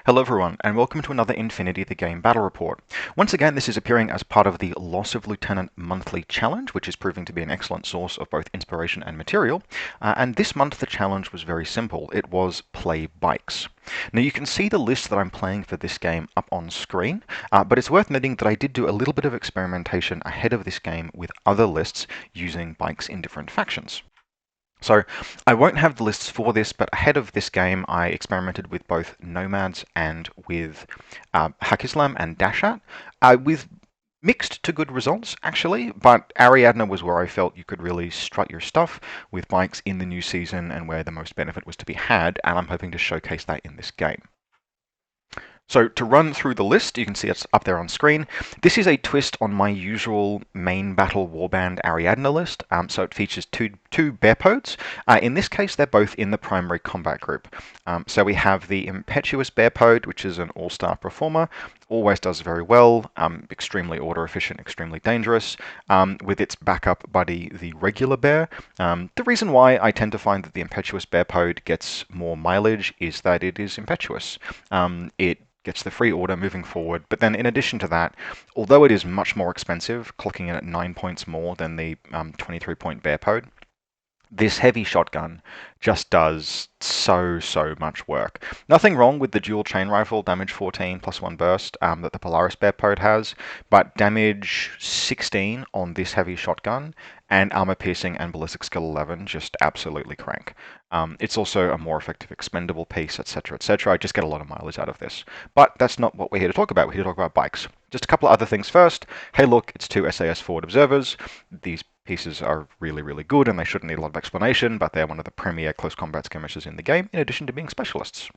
Hello everyone, and welcome to another Infinity the Game Battle Report. Once again, this is appearing as part of the Loss of Lieutenant Monthly Challenge, which is proving to be an excellent source of both inspiration and material. And this month the challenge was very simple. It was play bikes. Now you can see the list that I'm playing for this game up on screen, but it's worth noting that I did do a little bit of experimentation ahead of this game with other lists using bikes in different factions. So I won't have the lists for this, but ahead of this game I experimented with both Nomads and with Hakislam and Dashat, with mixed to good results actually, but Ariadna was where I felt you could really strut your stuff with bikes in the new season and where the most benefit was to be had, and I'm hoping to showcase that in this game. So to run through the list, you can see it's up there on screen. This is a twist on my usual main battle warband Ariadna list. So it features two bear pods. In this case, they're both in the primary combat group. So we have the Impetuous Bear Pod, which is an all-star performer. Always does very well, extremely order efficient, extremely dangerous, with its backup buddy, the Regular Bear. The reason why I tend to find that the Impetuous Bear Pod gets more mileage is that it is impetuous. It gets the free order moving forward, but then in addition to that, although it is much more expensive, clocking in at 9 points more than the 23-point Bear Pod, this heavy shotgun just does so much work. Nothing wrong with the dual chain rifle, damage 14 plus 1 burst that the Polaris Bear Pod has, but damage 16 on this heavy shotgun and armor piercing and ballistic skill 11 just absolutely crank. It's also a more effective expendable piece, etc, etc. I just get a lot of mileage out of this. But that's not what we're here to talk about. We're here to talk about bikes. Just a couple of other things first. Hey look, it's two SAS forward observers. These pieces are really good and they shouldn't need a lot of explanation, but they're one of the premier close combat skirmishers in the game, in addition to being specialists.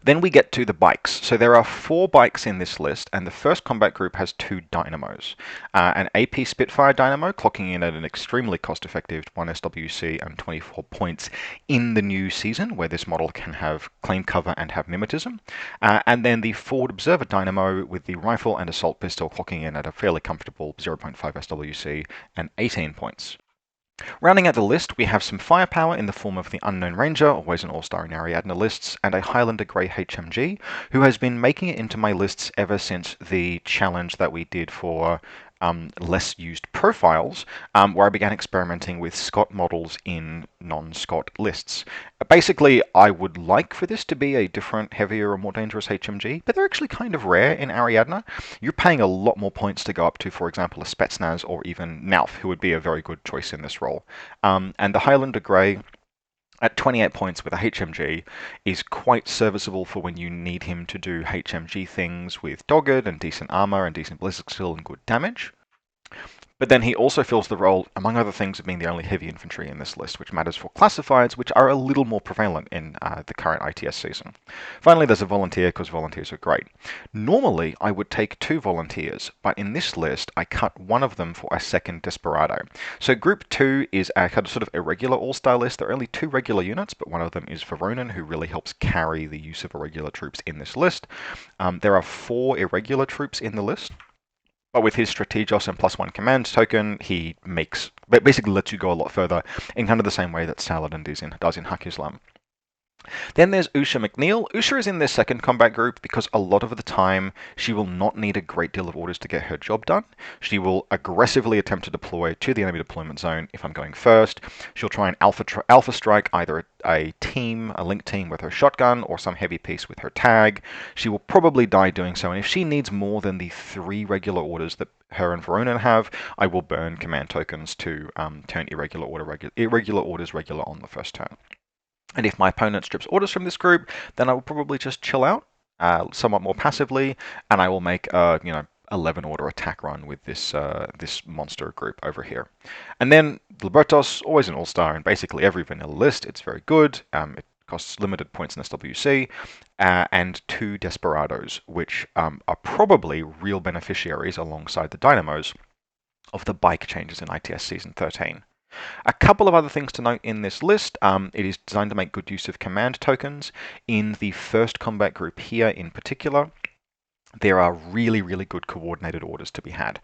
Then we get to the bikes. So there are 4 bikes in this list, and the first combat group has 2 dynamos. An AP Spitfire dynamo, clocking in at an extremely cost-effective 1 SWC and 24 points in the new season, where this model can have claim cover and have mimetism. And then the Forward Observer dynamo with the rifle and assault pistol, clocking in at a fairly comfortable 0.5 SWC and 18 points. Rounding out the list, we have some firepower in the form of the Unknown Ranger, always an all-star in Ariadna lists, and a Highlander Grey HMG, who has been making it into my lists ever since the challenge that we did for less used profiles, where I began experimenting with Scott models in non-Scott lists. Basically, I would like for this to be a different, heavier, or more dangerous HMG, but they're actually kind of rare in Ariadna. You're paying a lot more points to go up to, for example, a Spetsnaz or even Nauf, who would be a very good choice in this role. And the Highlander Grey, at 28 points with a HMG, is quite serviceable for when you need him to do HMG things with Dogged and decent armor and decent ballistic skill and good damage. But then he also fills the role, among other things, of being the only heavy infantry in this list, which matters for classifieds, which are a little more prevalent in the current ITS season. Finally, there's a volunteer, because volunteers are great. Normally, I would take 2 volunteers, but in this list, I cut one of them for a second Desperado. So Group 2 is a kind of sort of irregular all-star list. There are only 2 regular units, but one of them is Veronin, who really helps carry the use of irregular troops in this list. There are 4 irregular troops in the list. But with his Strategos and +1 command token, he basically lets you go a lot further in kind of the same way that Saladin does in Hakislam. Then there's Usha McNeil. Usha is in this second combat group because a lot of the time she will not need a great deal of orders to get her job done. She will aggressively attempt to deploy to the enemy deployment zone if I'm going first. She'll try and alpha strike either a link team with her shotgun or some heavy piece with her tag. She will probably die doing so, and if she needs more than the 3 regular orders that her and Veronin have, I will burn command tokens to turn irregular orders regular on the first turn. And if my opponent strips orders from this group, then I will probably just chill out somewhat more passively, and I will make a 11 order attack run with this monster group over here. And then Libertos, always an all-star in basically every vanilla list. It's very good. It costs limited points in SWC, and 2 Desperados, which are probably real beneficiaries alongside the Dynamos of the bike changes in ITS Season 13. A couple of other things to note in this list. It is designed to make good use of command tokens. In the first combat group here in particular, there are really, really good coordinated orders to be had.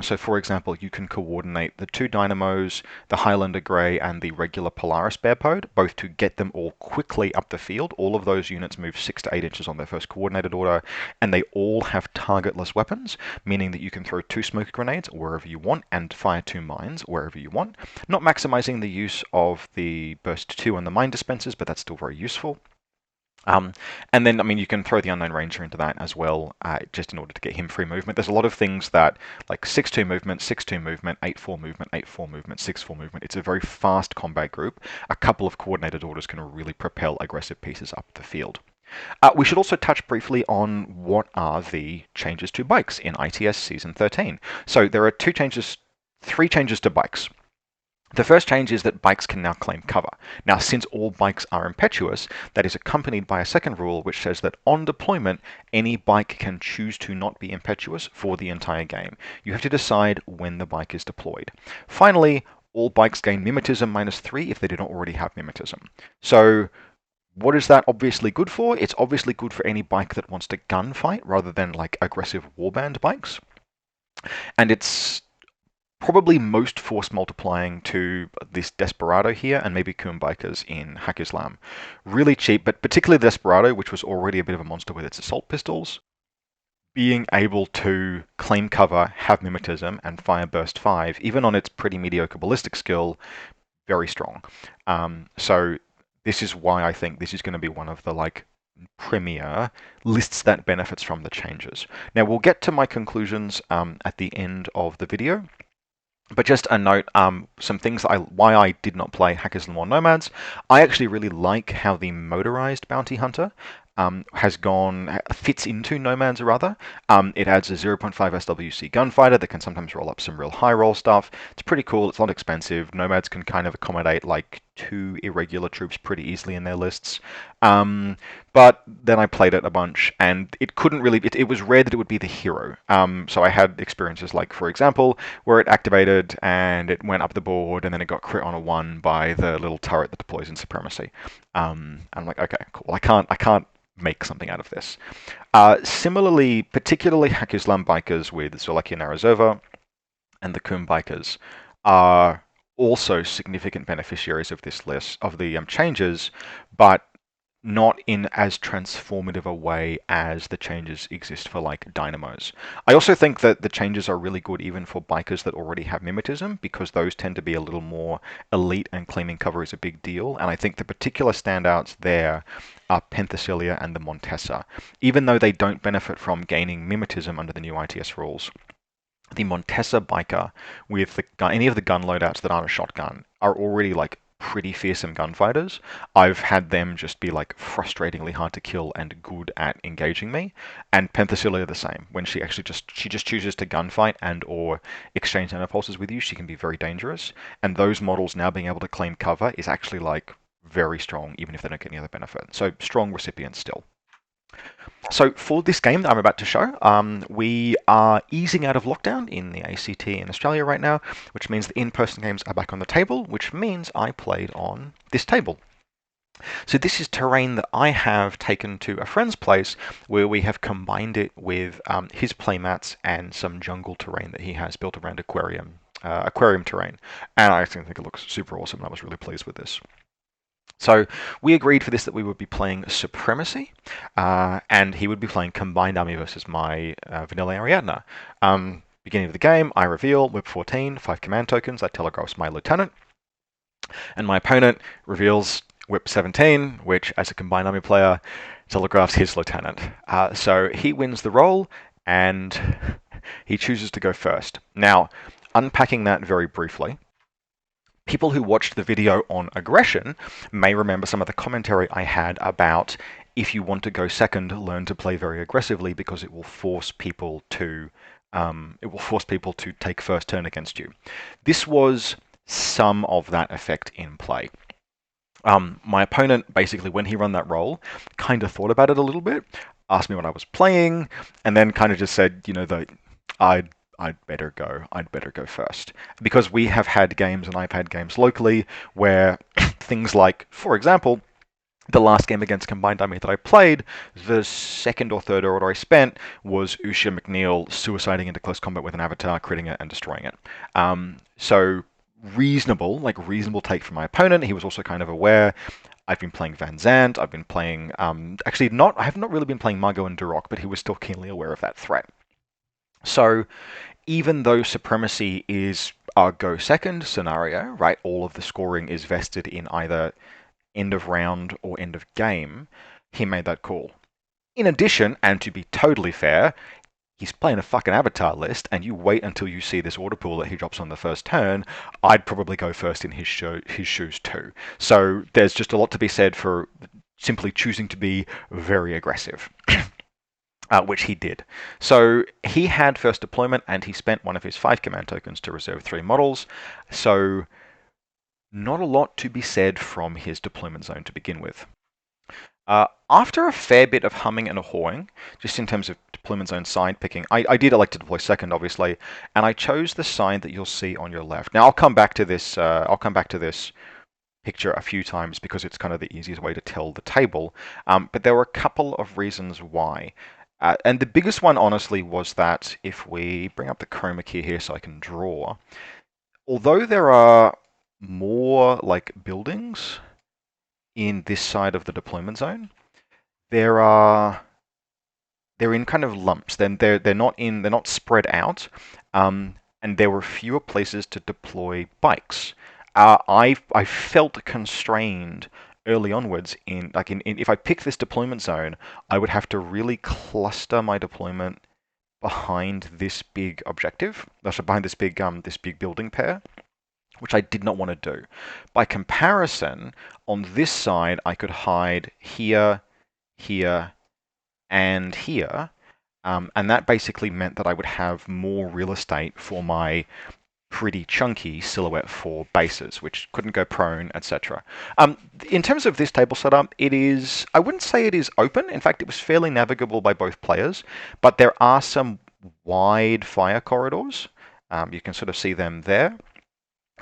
So for example, you can coordinate the two Dynamos, the Highlander Grey, and the regular Polaris Bearpode, both to get them all quickly up the field. All of those units move 6 to 8 inches on their first coordinated order, and they all have targetless weapons, meaning that you can throw 2 smoke grenades wherever you want and fire 2 mines wherever you want. Not maximizing the use of the Burst 2 and the mine dispensers, but that's still very useful. Um, and then, I mean, you can throw the Unknown Ranger into that as well, just in order to get him free movement. There's a lot of things that, like 6-2 movement, 6-2 movement, 8-4 movement, 8-4 movement, 6-4 movement. It's a very fast combat group. A couple of coordinated orders can really propel aggressive pieces up the field. We should also touch briefly on what are the changes to bikes in ITS Season 13. So there are 3 changes to bikes. The first change is that bikes can now claim cover. Now, since all bikes are impetuous, that is accompanied by a second rule which says that on deployment, any bike can choose to not be impetuous for the entire game. You have to decide when the bike is deployed. Finally, all bikes gain mimetism -3 if they do not already have mimetism. So, what is that obviously good for? It's obviously good for any bike that wants to gunfight rather than like aggressive warband bikes. And it's probably most force multiplying to this Desperado here and maybe Coon Bikers in Hack Islam. Really cheap, but particularly the Desperado, which was already a bit of a monster with its assault pistols. Being able to claim cover, have mimetism, and fire burst 5, even on its pretty mediocre ballistic skill, very strong. So this is why I think this is going to be one of the like premier lists that benefits from the changes. Now we'll get to my conclusions at the end of the video. But just a note, some things that why I did not play Hackers and More Nomads. I actually really like how the motorized bounty hunter fits into Nomads rather. It adds a 0.5 SWC gunfighter that can sometimes roll up some real high roll stuff. It's pretty cool. It's not expensive. Nomads can kind of accommodate like 2 irregular troops pretty easily in their lists. But then I played it a bunch, and it couldn't really. It was rare that it would be the hero. So I had experiences like, for example, where it activated and it went up the board, and then it got crit on a 1 by the little turret that deploys in Supremacy. I'm like, okay, cool. I can't make something out of this. Similarly, particularly Hack Islam bikers with Zolaki and Arizova and the Kum bikers are also significant beneficiaries of this list of the changes, but not in as transformative a way as the changes exist for like dynamos. I also think that the changes are really good even for bikers that already have mimetism, because those tend to be a little more elite and claiming cover is a big deal. And I think the particular standouts there are Penthesilea and the Montesa, even though they don't benefit from gaining mimetism under the new ITS rules. The Montesa biker with any of the gun loadouts that aren't a shotgun are already like pretty fearsome gunfighters. I've had them just be like frustratingly hard to kill and good at engaging me. And Penthesilea the same. When she just chooses to gunfight and or exchange nanopulses with you, she can be very dangerous. And those models now being able to claim cover is actually like very strong, even if they don't get any other benefit. So strong recipients still. So for this game that I'm about to show, we are easing out of lockdown in the ACT in Australia right now, which means the in-person games are back on the table, which means I played on this table. So this is terrain that I have taken to a friend's place where we have combined it with his playmats and some jungle terrain that he has built around aquarium terrain. And I think it looks super awesome, and I was really pleased with this. So we agreed for this that we would be playing Supremacy, and he would be playing Combined Army versus my vanilla Ariadna. Beginning of the game, I reveal Whip 14, 5 command tokens. That telegraphs my lieutenant. And my opponent reveals Whip 17, which, as a Combined Army player, telegraphs his lieutenant. So he wins the roll, and he chooses to go first. Now, unpacking that very briefly, people who watched the video on aggression may remember some of the commentary I had about if you want to go second, learn to play very aggressively because it will force people to take first turn against you. This was some of that effect in play. My opponent, basically, when he ran that roll, kind of thought about it a little bit, asked me what I was playing, and then kind of just said, you know, that I'd better go first. Because we have had games, and I've had games locally, where things like, for example, The last game against Combined Army that I played, the second or third order I spent was Usha McNeil suiciding into close combat with an avatar, critting it, and destroying it. So reasonable take from my opponent. He was also kind of aware. I've been playing Van Zandt. I've been playing, I have not really been playing Margot and Durok, but he was still keenly aware of that threat. So even though Supremacy is a go second scenario, right, all of the scoring is vested in either end of round or end of game, he made that call. In addition, and to be totally fair, he's playing a fucking avatar list, and you wait until you see this order pool that he drops on the first turn, I'd probably go first in his shoes too. So there's just a lot to be said for simply choosing to be very aggressive. Which he did. So he had first deployment, and he spent one of his 5 command tokens to reserve 3 models. So not a lot to be said from his deployment zone to begin with. After a fair bit of humming and hawing, just in terms of deployment zone side picking, I did elect to deploy second, obviously, and I chose the side that you'll see on your left. Now I'll come back to this. Picture a few times because it's kind of the easiest way to tell the table. But there were a couple of reasons why. And the biggest one, honestly, was that if we bring up the chroma key here so I can draw, although there are more like buildings in this side of the deployment zone, they're in kind of lumps. Then they're not spread out, and there were fewer places to deploy bikes. I felt constrained early onwards if I picked this deployment zone, I would have to really cluster my deployment behind this big objective, behind this big building pair, which I did not want to do. By comparison, on this side, I could hide here, here, and here, and that basically meant that I would have more real estate for my pretty chunky silhouette 4 bases, which couldn't go prone, etc. In terms of this table setup, I wouldn't say it is open. In fact, it was fairly navigable by both players, but there are some wide fire corridors. You can sort of see them there,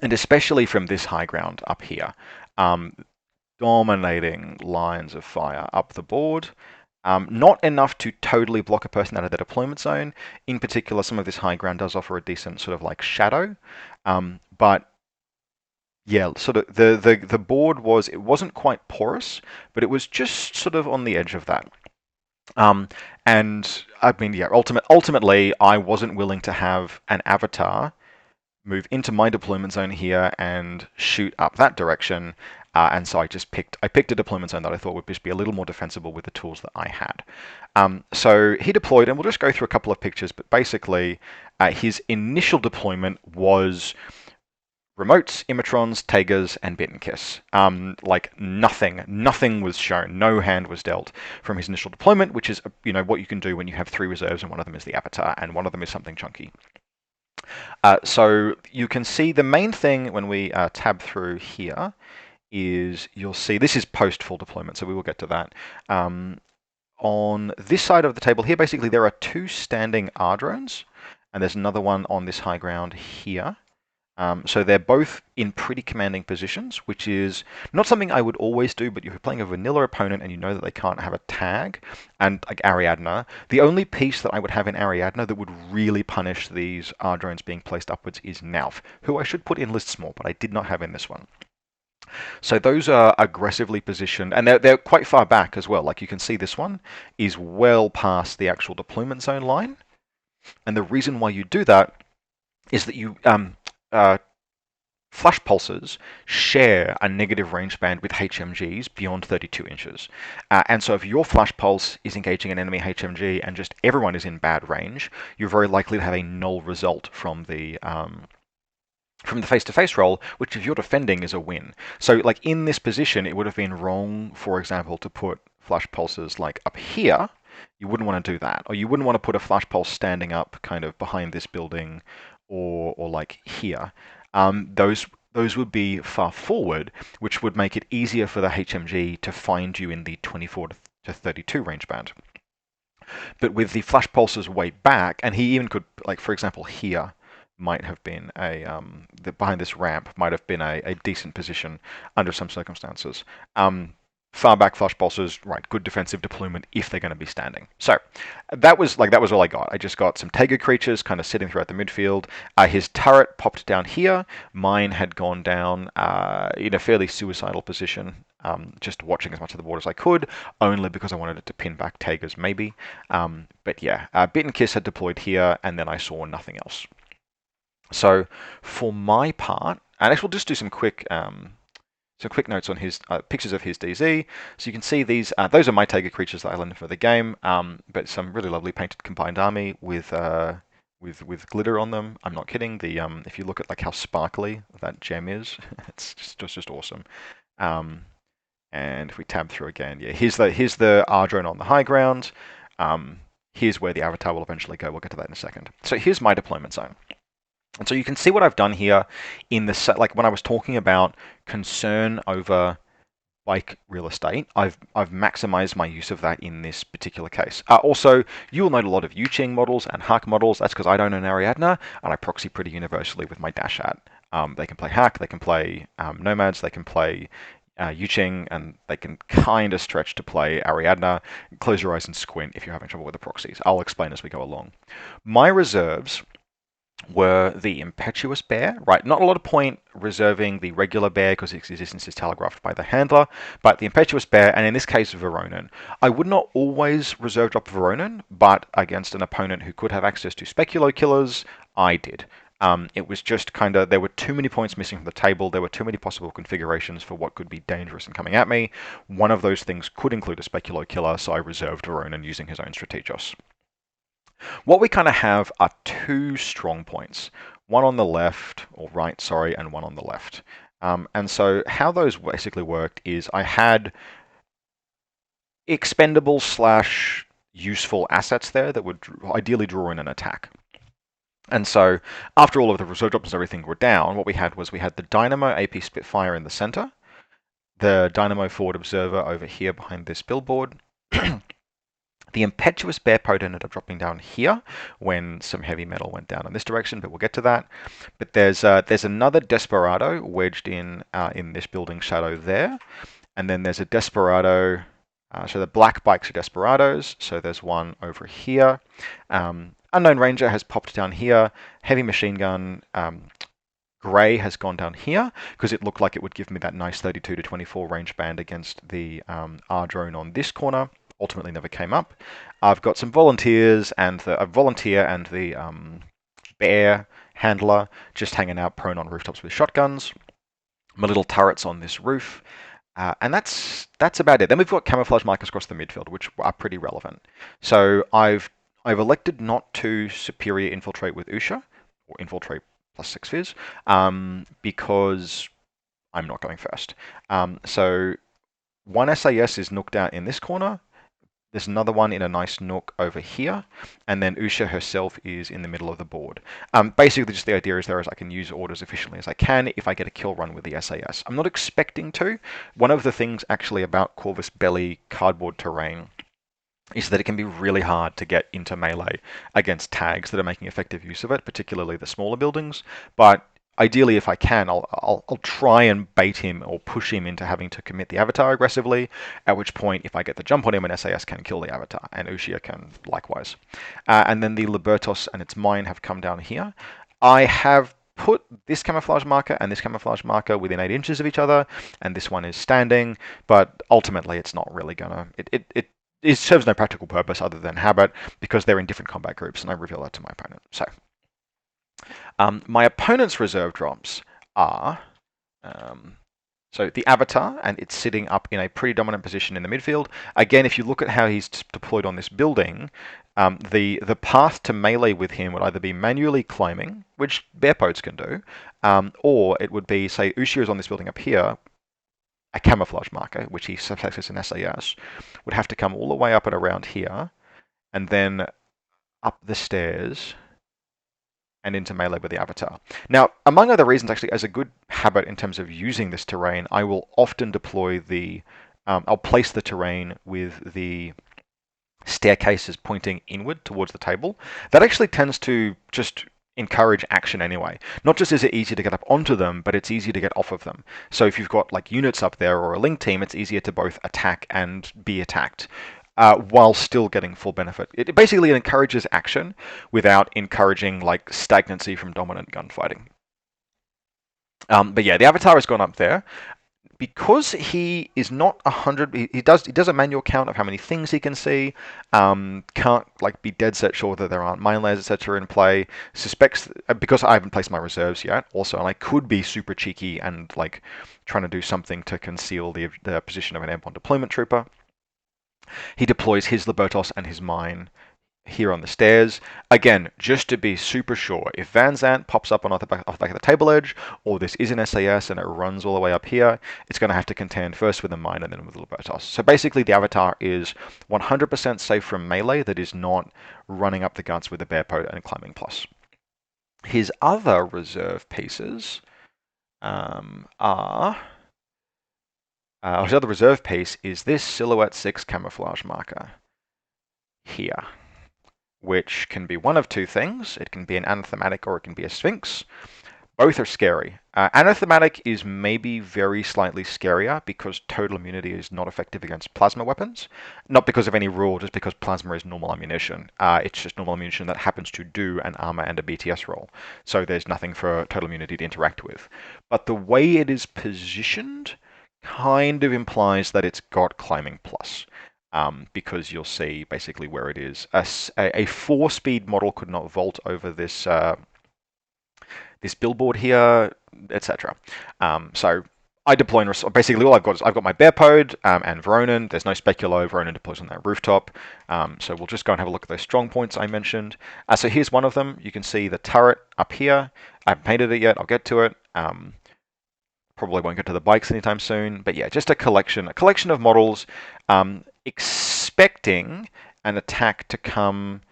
and especially from this high ground up here. Dominating lines of fire up the board. Not enough to totally block a person out of their deployment zone. In particular, some of this high ground does offer a decent sort of like shadow. But yeah, sort of the board it wasn't quite porous, but it was just sort of on the edge of that. And I mean, yeah, ultimately, I wasn't willing to have an avatar move into my deployment zone here and shoot up that direction. And so I picked a deployment zone that I thought would just be a little more defensible with the tools that I had. So he deployed, and we'll just go through a couple of pictures, but basically his initial deployment was remotes, Imatrons, Tagers, and Bit and Kiss. Like nothing was shown, no hand was dealt from his initial deployment, which is what you can do when you have 3 reserves and one of them is the avatar and one of them is something chunky. So you can see the main thing when we tab through here is you'll see this is post full deployment, so we will get to that. On this side of the table here, basically there are 2 standing R drones, and there's another one on this high ground here. So they're both in pretty commanding positions, which is not something I would always do, but if you're playing a vanilla opponent and you know that they can't have a tag, and like Ariadna, the only piece that I would have in Ariadna that would really punish these R drones being placed upwards is Nauf, who I should put in lists more, but I did not have in this one. So those are aggressively positioned, and they're quite far back as well. Like you can see this one is well past the actual deployment zone line. And the reason why you do that is that you flash pulses share a negative range band with HMGs beyond 32 inches. And so if your flash pulse is engaging an enemy HMG and just everyone is in bad range, you're very likely to have a null result from the face-to-face roll, which if you're defending is a win. So like in this position, it would have been wrong, for example, to put flash pulses like up here. You wouldn't want to do that. Or you wouldn't want to put a flash pulse standing up kind of behind this building or like here. Those would be far forward, which would make it easier for the HMG to find you in the 24 to 32 range band. But with the flash pulses way back, and he even could, like for example here, might have been behind this ramp might have been a decent position under some circumstances. far back flush bosses, right? Good defensive deployment if they're going to be standing. So that was all I got. I just got some Tego creatures kind of sitting throughout the midfield. His turret popped down here. Mine had gone down in a fairly suicidal position, just watching as much of the board as I could, only because I wanted it to pin back Tegas maybe. But yeah, Bit and Kiss had deployed here, and then I saw nothing else. So for my part, and actually we'll just do some quick notes on his pictures of his DZ. So you can see these; those are my Tiger creatures that I landed for the game. But some really lovely painted combined army with glitter on them. I'm not kidding. The if you look at like how sparkly that gem is, it's just awesome. And if we tab through again, yeah, here's the R drone on the high ground. Here's where the avatar will eventually go. We'll get to that in a second. So here's my deployment zone. And so you can see what I've done here in the set, like when I was talking about concern over bike real estate, I've maximized my use of that in this particular case. Also, you will note a lot of Yuching models and Hack models. That's because I don't own Ariadna, and I proxy pretty universally with my Dashat. They can play Hack, they can play Nomads, they can play Yuching, and they can kind of stretch to play Ariadna. Close your eyes and squint if you're having trouble with the proxies. I'll explain as we go along. My reserves were the Impetuous Bear, right? Not a lot of point reserving the regular bear because its existence is telegraphed by the handler, but the Impetuous Bear, and in this case, Veronin. I would not always reserve drop Veronin, but against an opponent who could have access to Speculo Killers, I did. It was just kind of, there were too many points missing from the table. There were too many possible configurations for what could be dangerous and coming at me. One of those things could include a Speculo Killer, so I reserved Veronin using his own Strategos. What we kind of have are two strong points, one on the left, or right, sorry, and one on the left. And so how those basically worked is I had expendable slash useful assets there that would ideally draw in an attack. And so after all of the reserve drops and everything were down, what we had was we had the Dynamo AP Spitfire in the center, the Dynamo Forward Observer over here behind this billboard. The Impetuous Bearpod ended up dropping down here when some heavy metal went down in this direction, but we'll get to that. But there's another Desperado wedged in this building shadow there, and then there's a Desperado. So the black bikes are Desperados. So there's one over here. Unknown Ranger has popped down here. Heavy machine gun. Grey has gone down here because it looked like it would give me that nice 32 to 24 range band against the R drone on this corner. Ultimately never came up. I've got some volunteers and a volunteer and the bear handler just hanging out prone on rooftops with shotguns. My little turrets on this roof. And that's about it. Then we've got camouflage markers across the midfield, which are pretty relevant. So I've elected not to superior infiltrate with Usha, or infiltrate plus 6 fizz, because I'm not going first. So one SAS is nooked out in this corner. There's another one in a nice nook over here, and then Usha herself is in the middle of the board. Basically, just the idea is there is I can use orders efficiently as I can if I get a kill run with the SAS. I'm not expecting to. One of the things actually about Corvus Belli cardboard terrain is that it can be really hard to get into melee against tags that are making effective use of it, particularly the smaller buildings. But ideally, if I can, I'll try and bait him or push him into having to commit the avatar aggressively, at which point, if I get the jump on him, an SAS can kill the avatar, and Ushia can likewise. And then the Libertos and its mine have come down here. I have put this camouflage marker and this camouflage marker within 8 inches of each other, and this one is standing, but ultimately it's not really gonna... It serves no practical purpose other than habit because they're in different combat groups, and I reveal that to my opponent. So, my opponent's reserve drops are so the avatar, and it's sitting up in a pretty dominant position in the midfield. Again, if you look at how he's deployed on this building, the path to melee with him would either be manually climbing, which Bearpods can do, or it would be, say, Ushia is on this building up here, a camouflage marker, which he successes in SAS, would have to come all the way up and around here, and then up the stairs and into melee with the avatar. Now, among other reasons, actually, as a good habit in terms of using this terrain, I will often deploy I'll place the terrain with the staircases pointing inward towards the table. That actually tends to just encourage action anyway. Not just is it easy to get up onto them, but it's easy to get off of them. So if you've got like units up there or a link team, it's easier to both attack and be attacked. While still getting full benefit. It basically encourages action without encouraging like stagnancy from dominant gunfighting. But yeah, the Avatar has gone up there. Because he is not 100, he does a manual count of how many things he can see. Can't like be dead set sure that there aren't mine layers etc. in play. Suspects because I haven't placed my reserves yet. Also, and I could be super cheeky and like trying to do something to conceal the position of an airborne deployment trooper. He deploys his Libertos and his mine here on the stairs. Again, just to be super sure, if Van Zant pops up off the back of the table edge, or this is an SAS and it runs all the way up here, it's going to have to contend first with a mine and then with Libertos. So basically the Avatar is 100% safe from melee that is not running up the guts with a bear pot and climbing plus. His other reserve pieces his other reserve piece is this Silhouette 6 camouflage marker here, which can be one of two things. It can be an anathematic or it can be a sphinx. Both are scary. Anathematic is maybe very slightly scarier because total immunity is not effective against plasma weapons. Not because of any rule, just because plasma is normal ammunition. It's just normal ammunition that happens to do an armor and a BTS roll. So there's nothing for total immunity to interact with. But the way it is positioned kind of implies that it's got climbing plus. Because you'll see basically where it is. A 4-speed model could not vault over this this billboard here, etc. So I deploy and basically all I've got is I've got my bear pod and Veronin. There's no speculo. Veronin deploys on that rooftop. So we'll just go and have a look at those strong points I mentioned. So here's one of them. You can see the turret up here. I haven't painted it yet. I'll get to it. Probably won't get to the bikes anytime soon. But yeah, just a collection of models, expecting an attack to come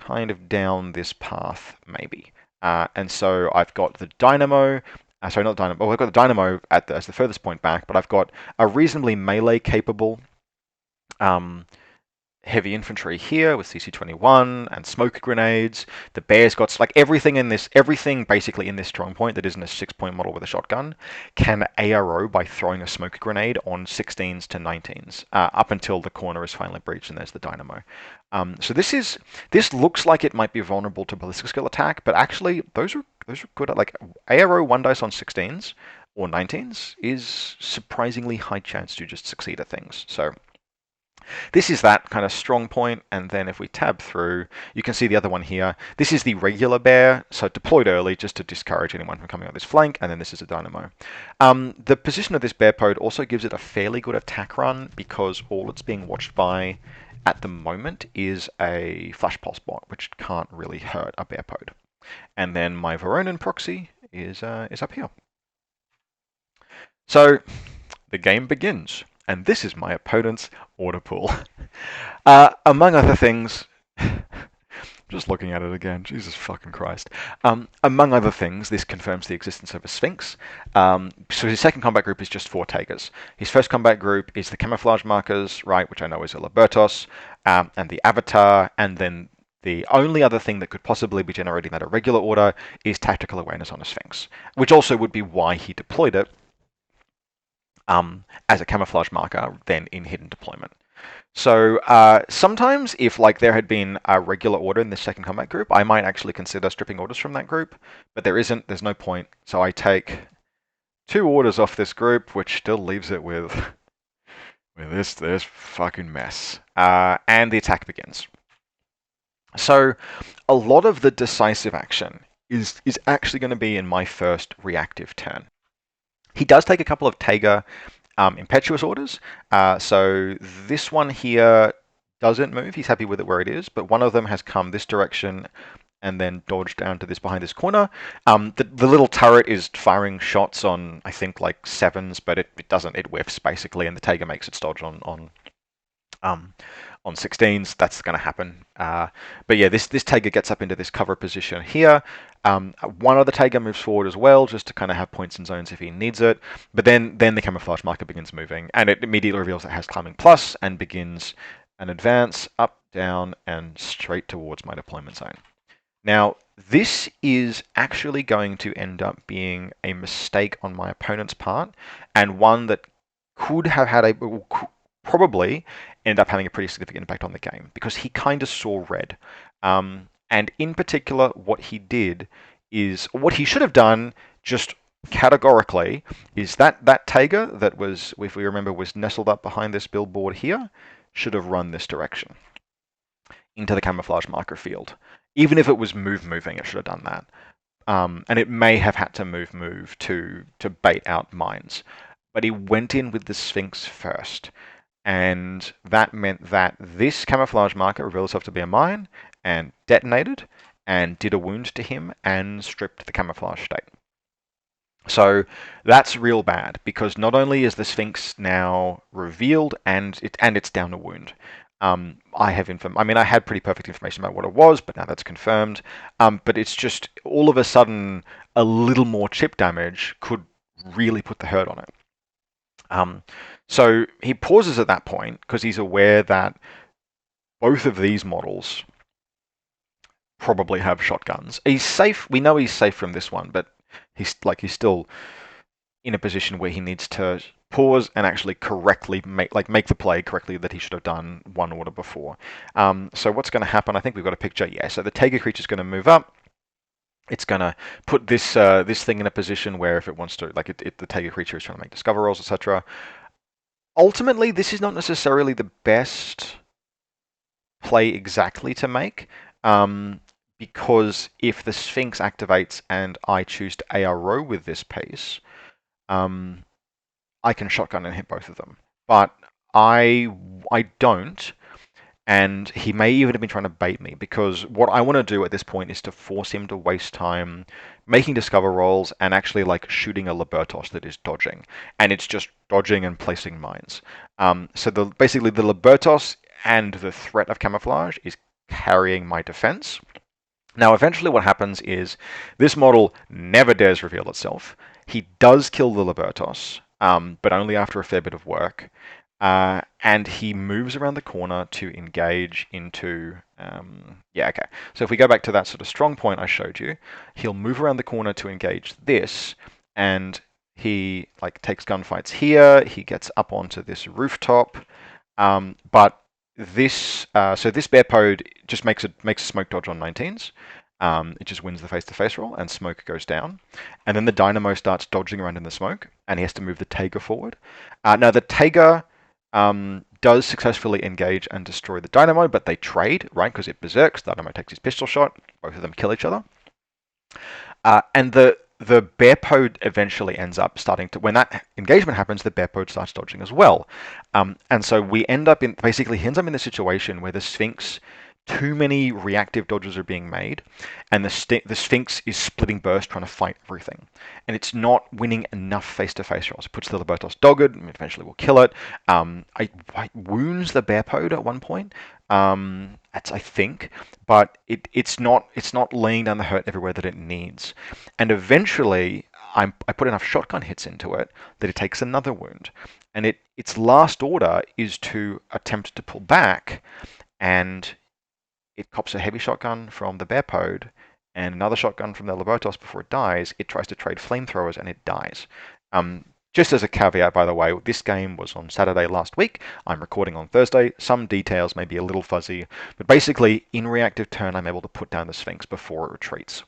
kind of down this path, maybe. And so I've got the Dynamo. Sorry, not Dynamo. Well, I've got the Dynamo as the furthest point back, but I've got a reasonably melee capable heavy infantry here with CC-21 and smoke grenades. The bear's got like everything basically in this strong point that isn't a 6-point model with a shotgun can ARO by throwing a smoke grenade on 16s to 19s up until the corner is finally breached and there's the Dynamo. So this looks like it might be vulnerable to ballistic skill attack, but actually those are good. Like ARO 1 dice on 16s or 19s is surprisingly high chance to just succeed at things. So this is that kind of strong point, and then if we tab through, you can see the other one here. This is the regular bear, so deployed early just to discourage anyone from coming on this flank, and then this is a Dynamo. The position of this bear pod also gives it a fairly good attack run because all it's being watched by at the moment is a flash pulse bot, which can't really hurt a bear pod. And then my Veronin proxy is up here. So the game begins. And this is my opponent's order pool. Among other things, just looking at it again, Jesus fucking Christ. Among other things, this confirms the existence of a Sphinx. So his second combat group is just 4 Tigers. His first combat group is the camouflage markers, right, which I know is a Libertos, and the Avatar, and then the only other thing that could possibly be generating that irregular order is tactical awareness on a Sphinx, which also would be why he deployed it as a camouflage marker then in hidden deployment. So sometimes if like there had been a regular order in this second combat group, I might actually consider stripping orders from that group, but there isn't, there's no point. So I take 2 orders off this group, which still leaves it with this fucking mess. And the attack begins. So a lot of the decisive action is actually going to be in my first reactive turn. He does take a couple of Tega impetuous orders. So this one here doesn't move. He's happy with it where it is, but one of them has come this direction and then dodged down to this behind this corner. The little turret is firing shots on, I think, like 7s, but it doesn't. It whiffs basically, and the Tega makes its dodge on 16s. That's going to happen. But yeah, this Tega gets up into this cover position here. One of the Tega moves forward as well, just to kind of have points and zones if he needs it. But then the camouflage marker begins moving, and it immediately reveals it has climbing plus and begins an advance up, down, and straight towards my deployment zone. Now, this is actually going to end up being a mistake on my opponent's part, and one that could have had probably end up having a pretty significant impact on the game, because he kind of saw red. And in particular, what he did is, what he should have done, just categorically, is that Taiga that was, if we remember, was nestled up behind this billboard here, should have run this direction into the camouflage marker field. Even if it was moving, it should have done that. And it may have had to move to bait out mines. But he went in with the Sphinx first. And that meant that this camouflage marker revealed itself to be a mine and detonated and did a wound to him and stripped the camouflage state. So that's real bad, because not only is the Sphinx now revealed and it's down a wound. I had pretty perfect information about what it was, but now that's confirmed. But it's just all of a sudden a little more chip damage could really put the hurt on it. So he pauses at that point because he's aware that both of these models probably have shotguns. He's safe. We know he's safe from this one, but he's still in a position where he needs to pause and actually correctly make the play correctly that he should have done one order before. So what's going to happen? I think we've got a picture. Yeah. So the Taiga creature is going to move up. It's going to put this this thing in a position where if it wants to, the Taiga creature is trying to make discover rolls, etc. Ultimately, this is not necessarily the best play exactly to make. Because if the Sphinx activates and I choose to ARO with this piece, I can shotgun and hit both of them. But I don't, and he may even have been trying to bait me, because what I want to do at this point is to force him to waste time making discover rolls and actually shooting a Libertos that is dodging. And it's just dodging and placing mines. So basically the Libertos and the threat of camouflage is carrying my defense. Now, eventually what happens is this model never dares reveal itself. He does kill the Libertos, but only after a fair bit of work. And he moves around the corner to engage into... yeah, okay. So if we go back to that sort of strong point I showed you, he'll move around the corner to engage this, and he takes gunfights here. He gets up onto this rooftop, but so this bear pod just makes a smoke dodge on 19s. It just wins the face-to-face roll, and smoke goes down. And then the Dynamo starts dodging around in the smoke, and he has to move the Taiga forward. Now, the Taiga does successfully engage and destroy the Dynamo, but they trade, right? Because it berserks, Dynamo takes his pistol shot, both of them kill each other. And the bear pod eventually ends up starting to, when that engagement happens, the bear pod starts dodging as well. And so we end up in, basically, he ends up in the situation where the Sphinx, too many reactive dodges are being made, and the Sphinx is splitting burst trying to fight everything. And it's not winning enough face-to-face rolls. It puts the Libertos dogged, and eventually will kill it. I wounds the bear pod at one point. That's, I think, but it's not laying down the hurt everywhere that it needs. And eventually, I put enough shotgun hits into it that it takes another wound. And its last order is to attempt to pull back, and it cops a heavy shotgun from the bear pod and another shotgun from the Libertos before it dies. It tries to trade flamethrowers and it dies. Just as a caveat, by the way, this game was on Saturday last week. I'm recording on Thursday. Some details may be a little fuzzy, but basically, in reactive turn, I'm able to put down the Sphinx before it retreats.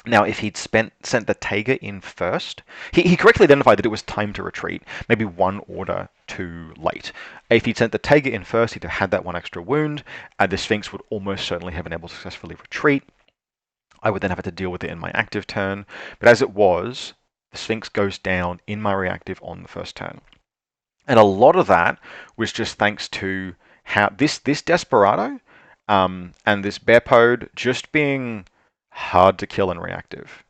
Now, if he'd sent the Taiga in first, he correctly identified that it was time to retreat, maybe one order too late. If he'd sent the Taiga in first, he'd have had that one extra wound, and the Sphinx would almost certainly have been able to successfully retreat. I would then have to deal with it in my active turn, but as it was, the Sphinx goes down in my reactive on the first turn. And a lot of that was just thanks to how this Desperado and this bear pod just being hard to kill in reactive.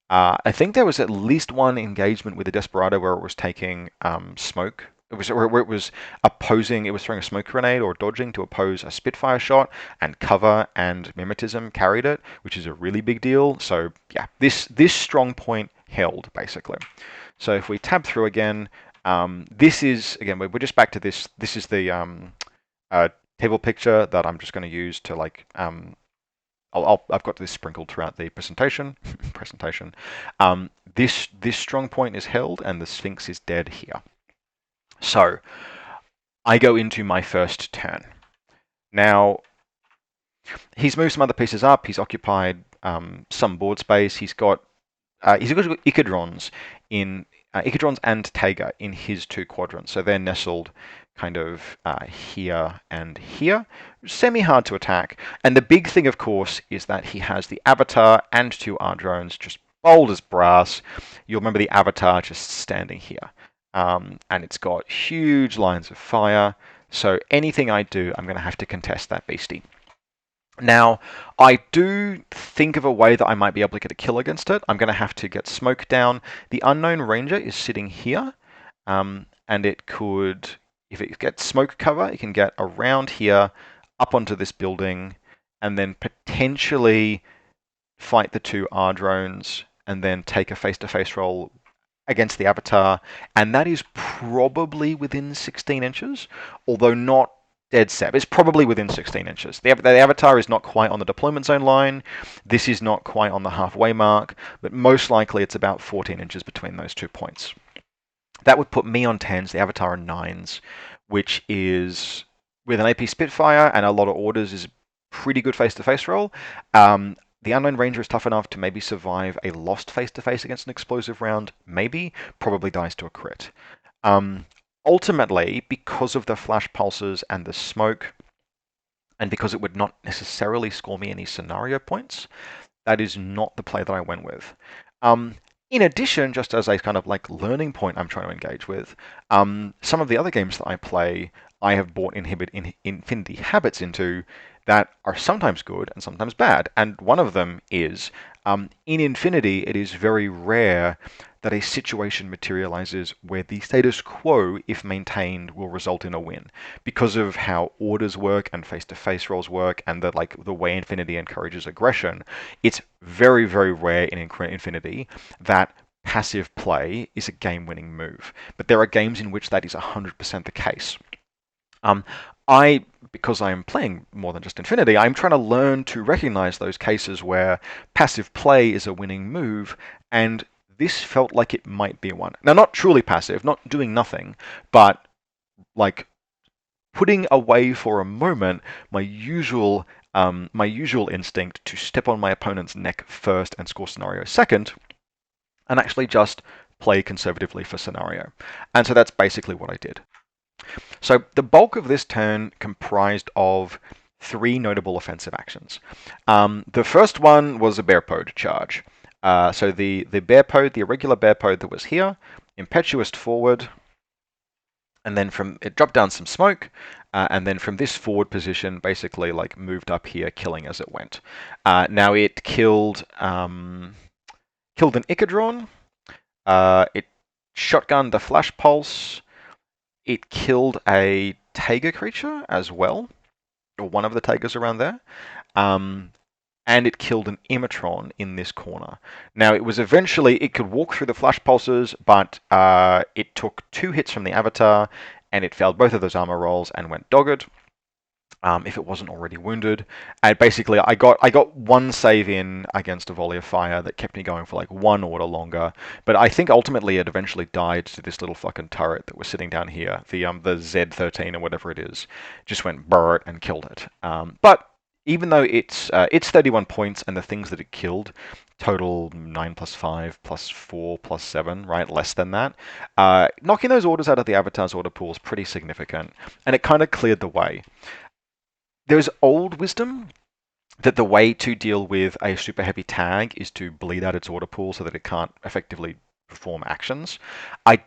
I think there was at least one engagement with the Desperado where it was taking smoke. It was where it was opposing. It was throwing a smoke grenade or dodging to oppose a Spitfire shot, and cover and mimetism carried it, which is a really big deal. So yeah, this strong point held basically. So if we tab through again, this is again we're just back to this. This is the table picture that I'm just going to use to I've got this sprinkled throughout the presentation. This strong point is held, and the Sphinx is dead here. So I go into my first turn. Now he's moved some other pieces up. He's occupied some board space. He's got Echidrons in Echidrons and Taiga in his two quadrants. So they're nestled kind of here and here. Semi-hard to attack. And the big thing, of course, is that he has the Avatar and two R-drones, just bold as brass. You'll remember the Avatar just standing here. And it's got huge lines of fire. So anything I do, I'm going to have to contest that beastie. Now, I do think of a way that I might be able to get a kill against it. I'm going to have to get smoke down. The Unknown Ranger is sitting here, and it could, if it gets smoke cover, it can get around here, up onto this building, and then potentially fight the two R-drones, and then take a face-to-face roll against the Avatar, and that is probably within 16 inches, although not dead set. It's probably within 16 inches. The Avatar is not quite on the deployment zone line. This is not quite on the halfway mark, but most likely it's about 14 inches between those 2 points. That would put me on 10s, the Avatar on 9s, which is, with an AP Spitfire and a lot of orders, is a pretty good face-to-face roll. The Unknown Ranger is tough enough to maybe survive a lost face-to-face against an explosive round, maybe, probably dies to a crit. Ultimately, because of the flash pulses and the smoke, and because it would not necessarily score me any scenario points, that is not the play that I went with. In addition, just as a kind of like learning point I'm trying to engage with, some of the other games that I play, I have bought Infinity habits into that are sometimes good and sometimes bad. And one of them is, in Infinity, it is very rare that a situation materializes where the status quo, if maintained, will result in a win. Because of how orders work and face-to-face rolls work, and the way Infinity encourages aggression, it's very, very rare in Infinity that passive play is a game-winning move. But there are games in which that is 100% the case. Because I am playing more than just Infinity, I'm trying to learn to recognize those cases where passive play is a winning move, and this felt like it might be one. Now, not truly passive, not doing nothing, but like putting away for a moment my usual instinct to step on my opponent's neck first and score scenario second, and actually just play conservatively for scenario. And so that's basically what I did. So the bulk of this turn comprised of 3 notable offensive actions. The first one was a Bearpode charge. So the Bearpode, the irregular Bearpode that was here, impetuous forward, and then it dropped down some smoke, and then from this forward position, basically like moved up here, killing as it went. Now it killed an Echidron. It shotgunned the Flash Pulse. It killed a Taiga creature as well, or one of the Taigas around there. And it killed an Emetron in this corner. Now, it could walk through the flash pulses, but it took 2 hits from the Avatar, and it failed both of those armor rolls and went dogged, if it wasn't already wounded. And basically, I got 1 save in against a volley of fire that kept me going for like 1 order longer, but I think ultimately it eventually died to this little fucking turret that was sitting down here, the Z13 or whatever it is, just went brrrt and killed it. But even though it's 31 points and the things that it killed total 9 plus 5 plus 4 plus 7, right? Less than that. Knocking those orders out of the Avatar's order pool is pretty significant, and it kind of cleared the way. There's old wisdom that the way to deal with a super heavy tag is to bleed out its order pool so that it can't effectively perform actions. I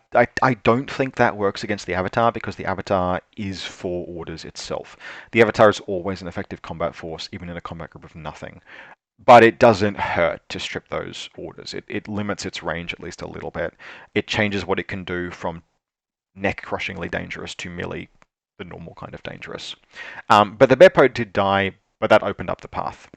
don't think that works against the Avatar because the Avatar is 4 orders itself. The Avatar is always an effective combat force, even in a combat group of nothing. But it doesn't hurt to strip those orders. It limits its range at least a little bit. It changes what it can do from neck-crushingly dangerous to merely the normal kind of dangerous. But the Bearpode did die, but that opened up the path.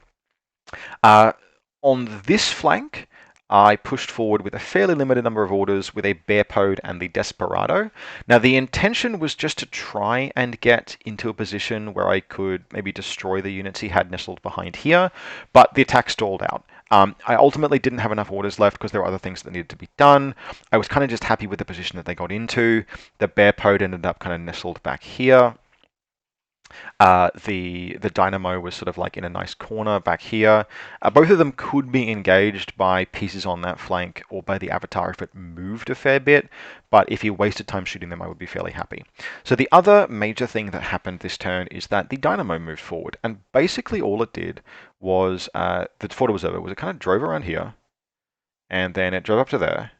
On this flank, I pushed forward with a fairly limited number of orders with a Bear Pode and the Desperado. Now, the intention was just to try and get into a position where I could maybe destroy the units he had nestled behind here, but the attack stalled out. I ultimately didn't have enough orders left because there were other things that needed to be done. I was kind of just happy with the position that they got into. The Bear Pode ended up kind of nestled back here. The Dynamo was sort of like in a nice corner back here. Both of them could be engaged by pieces on that flank or by the Avatar if it moved a fair bit, but if you wasted time shooting them, I would be fairly happy. So the other major thing that happened this turn is that the Dynamo moved forward, and basically all it did was, before it was over, was it kind of drove around here, and then it drove up to there,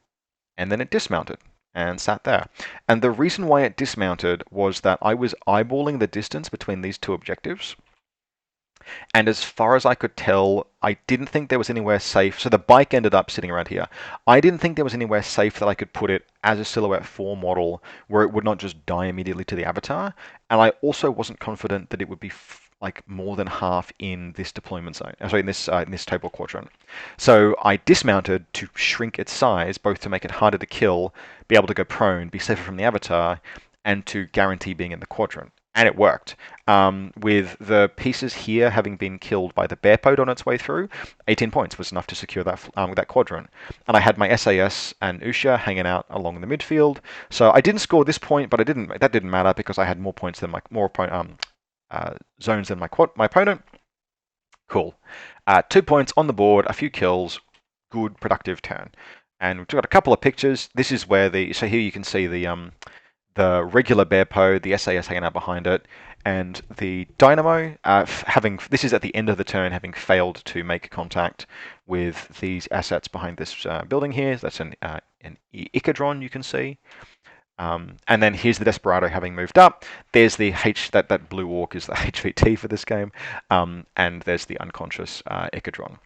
and then it dismounted and sat there. And the reason why it dismounted was that I was eyeballing the distance between these two objectives. And as far as I could tell, I didn't think there was anywhere safe. So the bike ended up sitting around here. I didn't think there was anywhere safe that I could put it as a Silhouette 4 model where it would not just die immediately to the Avatar. And I also wasn't confident that it would be like more than half in this deployment zone. Sorry, in this table quadrant. So I dismounted to shrink its size, both to make it harder to kill, be able to go prone, be safer from the Avatar, and to guarantee being in the quadrant. And it worked. With the pieces here having been killed by the Bear Pode on its way through, 18 points was enough to secure that quadrant. And I had my SAS and Usha hanging out along the midfield. So I didn't score this point, but that didn't matter because I had more points than zones than my opponent. Cool. 2 points on the board, a few kills, good productive turn. And we've got a couple of pictures. This is where so here you can see the regular Bear Pode, the SAS hanging out behind it, and the Dynamo this is at the end of the turn, having failed to make contact with these assets behind this building here. That's an Icadron, you can see. And then here's the Desperado having moved up. There's the that blue orc is the HVT for this game, and there's the unconscious Icadron.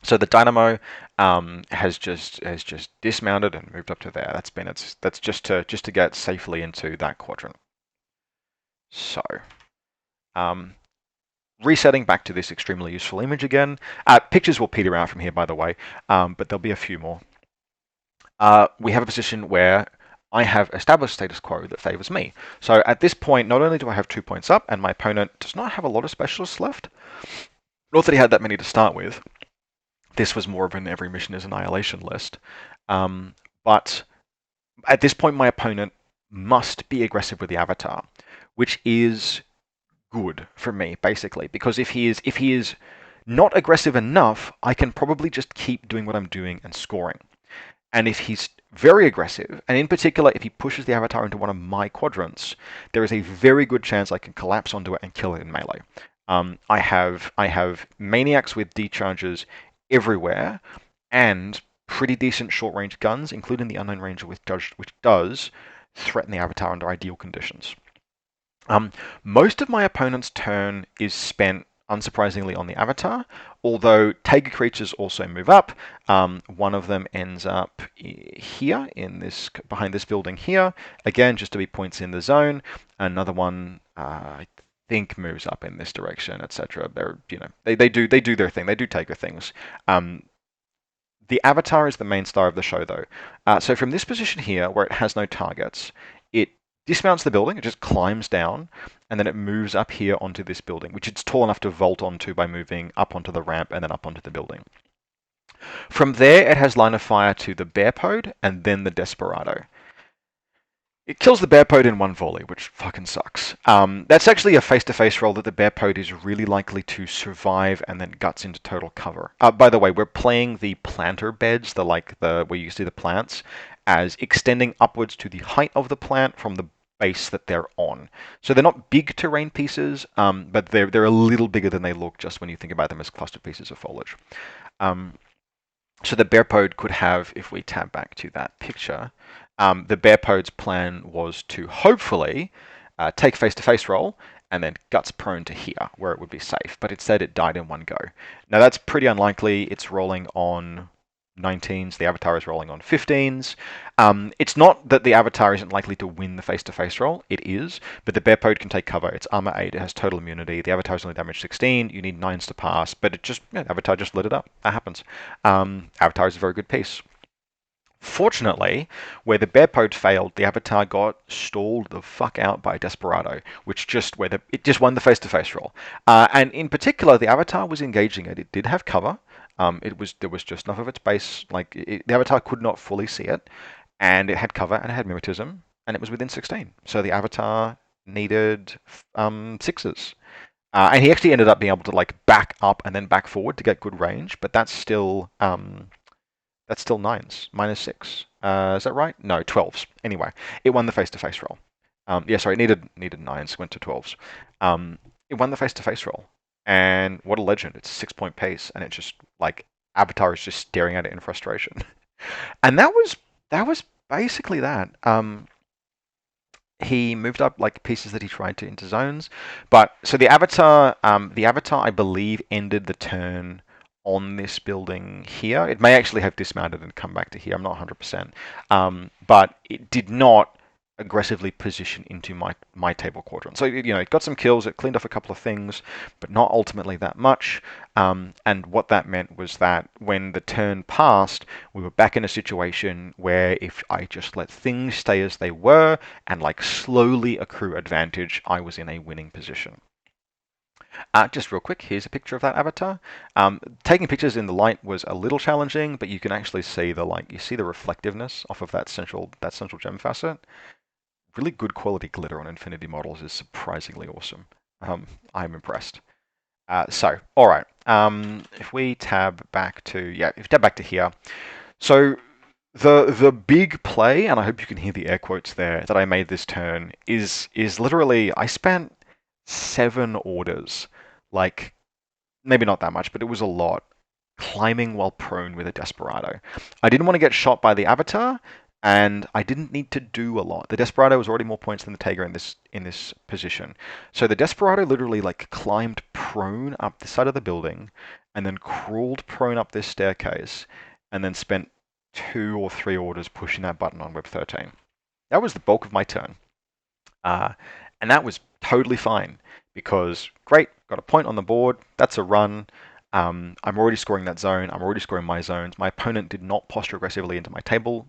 So the Dynamo has just dismounted and moved up to there. That's just to get safely into that quadrant. So, resetting back to this extremely useful image again. Pictures will peter out from here, by the way, but there'll be a few more. We have a position where I have established status quo that favors me. So at this point, not only do I have 2 points up, and my opponent does not have a lot of specialists left, not that he had that many to start with. This was more of an every mission is annihilation list. But at this point, my opponent must be aggressive with the Avatar, which is good for me, basically, because if he is not aggressive enough, I can probably just keep doing what I'm doing and scoring. And if he's very aggressive, and in particular, if he pushes the Avatar into one of my quadrants, there is a very good chance I can collapse onto it and kill it in melee. I have maniacs with decharges everywhere, and pretty decent short-range guns, including the Unknown Ranger, which does threaten the Avatar under ideal conditions. Most of my opponent's turn is spent, unsurprisingly, on the Avatar, although Taiga creatures also move up. One of them ends up here, behind this building here, again, just to be points in the zone. Another one, I think, moves up in this direction, etc. They do their thing. They do Taiga things. The Avatar is the main star of the show, though. So from this position here, where it has no targets, it dismounts the building, it just climbs down, and then it moves up here onto this building, which it's tall enough to vault onto by moving up onto the ramp and then up onto the building. From there, it has line of fire to the Bear Pode and then the Desperado. It kills the Bear Pode in one volley, which fucking sucks. That's actually a face-to-face roll that the Bear Pode is really likely to survive and then guts into total cover. By the way, we're playing the planter beds, where you see the plants, as extending upwards to the height of the plant from the base that they're on. So they're not big terrain pieces, but they're a little bigger than they look just when you think about them as clustered pieces of foliage. So the Bear Pode could have, if we tab back to that picture, the Bear Pode's plan was to hopefully take face-to-face roll and then guts prone to here, where it would be safe. But instead, it died in one go. Now, that's pretty unlikely. It's rolling on 19s, the Avatar is rolling on 15s. It's not that the Avatar isn't likely to win the face-to-face roll, it is, but the Bearpode can take cover. It's armor 8, it has total immunity. The Avatar is only damage 16, you need 9s to pass, but Avatar just lit it up. That happens. Avatar is a very good piece. Fortunately, where the Bearpode failed, the Avatar got stalled the fuck out by Desperado, it just won the face-to-face roll. And in particular, the Avatar was engaging it. It did have cover. There was just enough of its base, the Avatar could not fully see it, and it had cover and it had mimetism, and it was within 16. So the Avatar needed sixes. And he actually ended up being able to back up and then back forward to get good range, but that's still 9s, -6. Is that right? No, 12s. Anyway, it won the face-to-face roll. Sorry, it needed 9s, went to 12s. It won the face-to-face roll. And what a legend. It's a 6-point pace, and it's just Avatar is just staring at it in frustration. And that was basically that. He moved up pieces that he tried to into zones. But so the Avatar, I believe, ended the turn on this building here. It may actually have dismounted and come back to here. I'm not 100%. But it did not aggressively position into my table quadrant. So, it got some kills, it cleaned off a couple of things, but not ultimately that much. And what that meant was that when the turn passed, we were back in a situation where if I just let things stay as they were and slowly accrue advantage, I was in a winning position. Just real quick, here's a picture of that Avatar. Taking pictures in the light was a little challenging, but you can actually see the reflectiveness off of that central gem facet. Really good quality glitter on Infinity models is surprisingly awesome. I'm impressed. All right. If we tab back to here. So the big play, and I hope you can hear the air quotes there, that I made this turn is literally I spent 7 orders, maybe not that much, but it was a lot, climbing while prone with a Desperado. I didn't want to get shot by the Avatar, and I didn't need to do a lot. The Desperado was already more points than the Taiga in this position. So the Desperado literally climbed prone up the side of the building, and then crawled prone up this staircase, and then spent 2 or 3 orders pushing that button on Web 13. That was the bulk of my turn. And that was totally fine, because great, got a point on the board, that's a run. I'm already scoring that zone, I'm already scoring my zones. My opponent did not posture aggressively into my table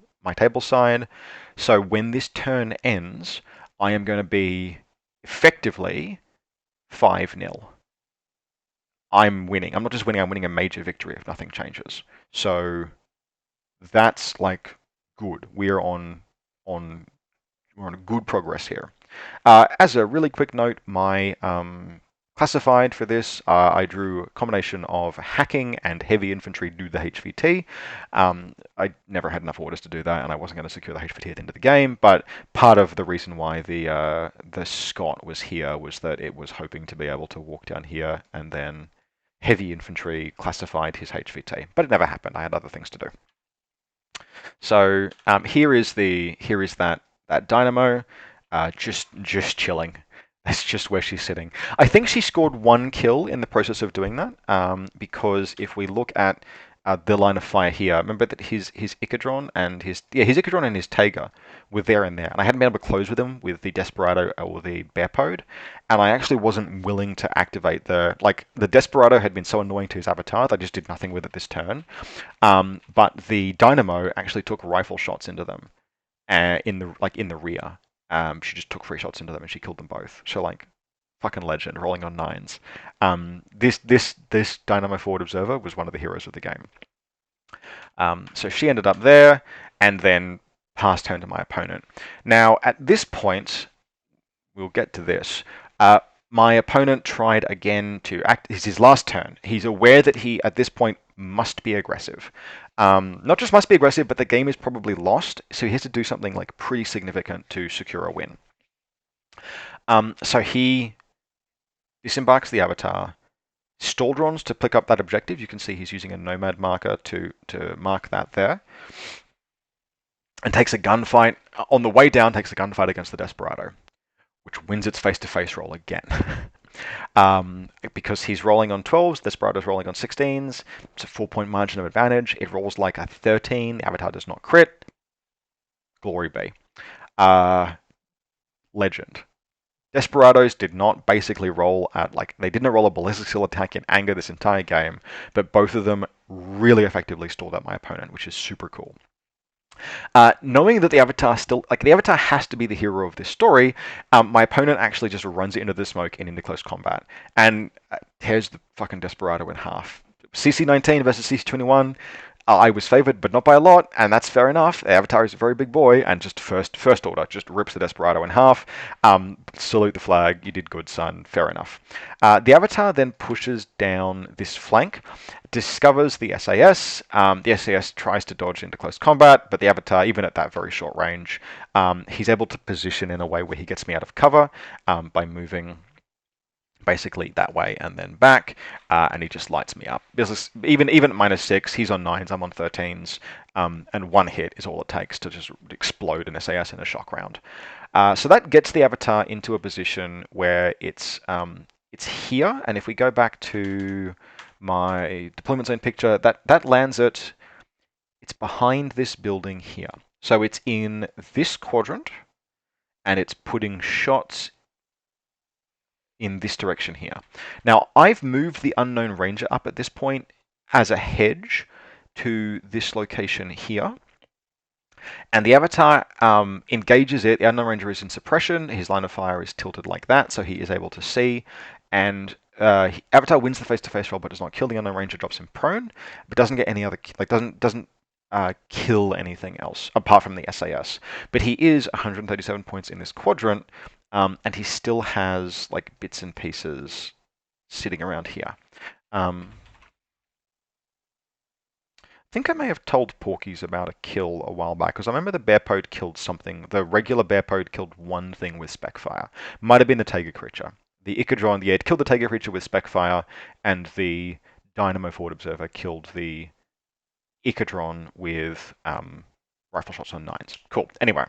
side. So when this turn ends, I am going to be effectively 5-0. I'm winning. I'm not just winning, I'm winning a major victory if nothing changes. So that's good. We're on good progress here. As a really quick note, my classified for this, I drew a combination of hacking and heavy infantry do the HVT. I never had enough orders to do that, and I wasn't going to secure the HVT at the end of the game, but part of the reason why the Scott was here was that it was hoping to be able to walk down here and then heavy infantry classified his HVT, but it never happened. I had other things to do. So here is that Dynamo, just chilling. That's just where she's sitting. I think she scored 1 kill in the process of doing that, because if we look at the line of fire here, remember that his Icadron and his Taiga were there and there, and I hadn't been able to close with him with the Desperado or the Bearpode, and I actually wasn't willing to activate the Desperado had been so annoying to his avatar that I just did nothing with it this turn, but the Dynamo actually took rifle shots into them, in the rear. She just took 3 shots into them and she killed them both. So fucking legend, rolling on 9s. This Dynamo Forward Observer was one of the heroes of the game. So she ended up there, and then passed turn to my opponent. Now at this point, we'll get to this. My opponent tried again to act. It's his last turn. He's aware that he at this point must be aggressive. Not just must be aggressive, but the game is probably lost, so he has to do something pretty significant to secure a win. So he disembarks the avatar, Staldrons to pick up that objective. You can see he's using a nomad marker to mark that there, and takes a gunfight. On the way down, takes a gunfight against the Desperado, which wins its face-to-face roll again. Because he's rolling on 12s, Desperado's rolling on 16s. It's a 4-point margin of advantage. It rolls like a 13. The Avatar does not crit. Glory be. Legend. Desperados did not basically roll at, like, they didn't roll a ballistic skill attack in anger this entire game, but both of them really effectively stalled out my opponent, which is super cool. Knowing that the Avatar still, like, the Avatar has to be the hero of this story, my opponent actually just runs it into the smoke and into close combat, and tears the fucking Desperado in half. CC19 versus CC21, I was favored, but not by a lot, and that's fair enough. The Avatar is a very big boy, and just first order, just rips the Desperado in half. Salute the flag, you did good, son, fair enough. The Avatar then pushes down this flank, discovers the SAS. The SAS tries to dodge into close combat, but the Avatar, even at that very short range, he's able to position in a way where he gets me out of cover by moving basically that way and then back, and he just lights me up. Even at -6, he's on 9s, I'm on 13s, and one hit is all it takes to just explode an SAS in a shock round. So that gets the Avatar into a position where it's here, and if we go back to my deployment zone picture, that lands it. It's behind this building here, so it's in this quadrant, and it's putting shots in this direction here. Now, I've moved the Unknown Ranger up at this point as a hedge to this location here. And the Avatar engages it. The Unknown Ranger is in suppression. His line of fire is tilted like that, so he is able to see. And Avatar wins the face-to-face roll, but does not kill the Unknown Ranger, drops him prone, but doesn't get any other, like, doesn't kill anything else apart from the SAS. But he is 137 points in this quadrant, and he still has, like, bits and pieces sitting around here. I think I may have told Porkies about a kill a while back, because I remember the Bearpode killed something. The regular Bearpode killed one thing with Specfire. Might have been the Taiga creature. The Icadron, it killed the Taiga creature with Specfire, and the Dynamo Forward Observer killed the Icadron with rifle shots on 9s. Cool. Anyway.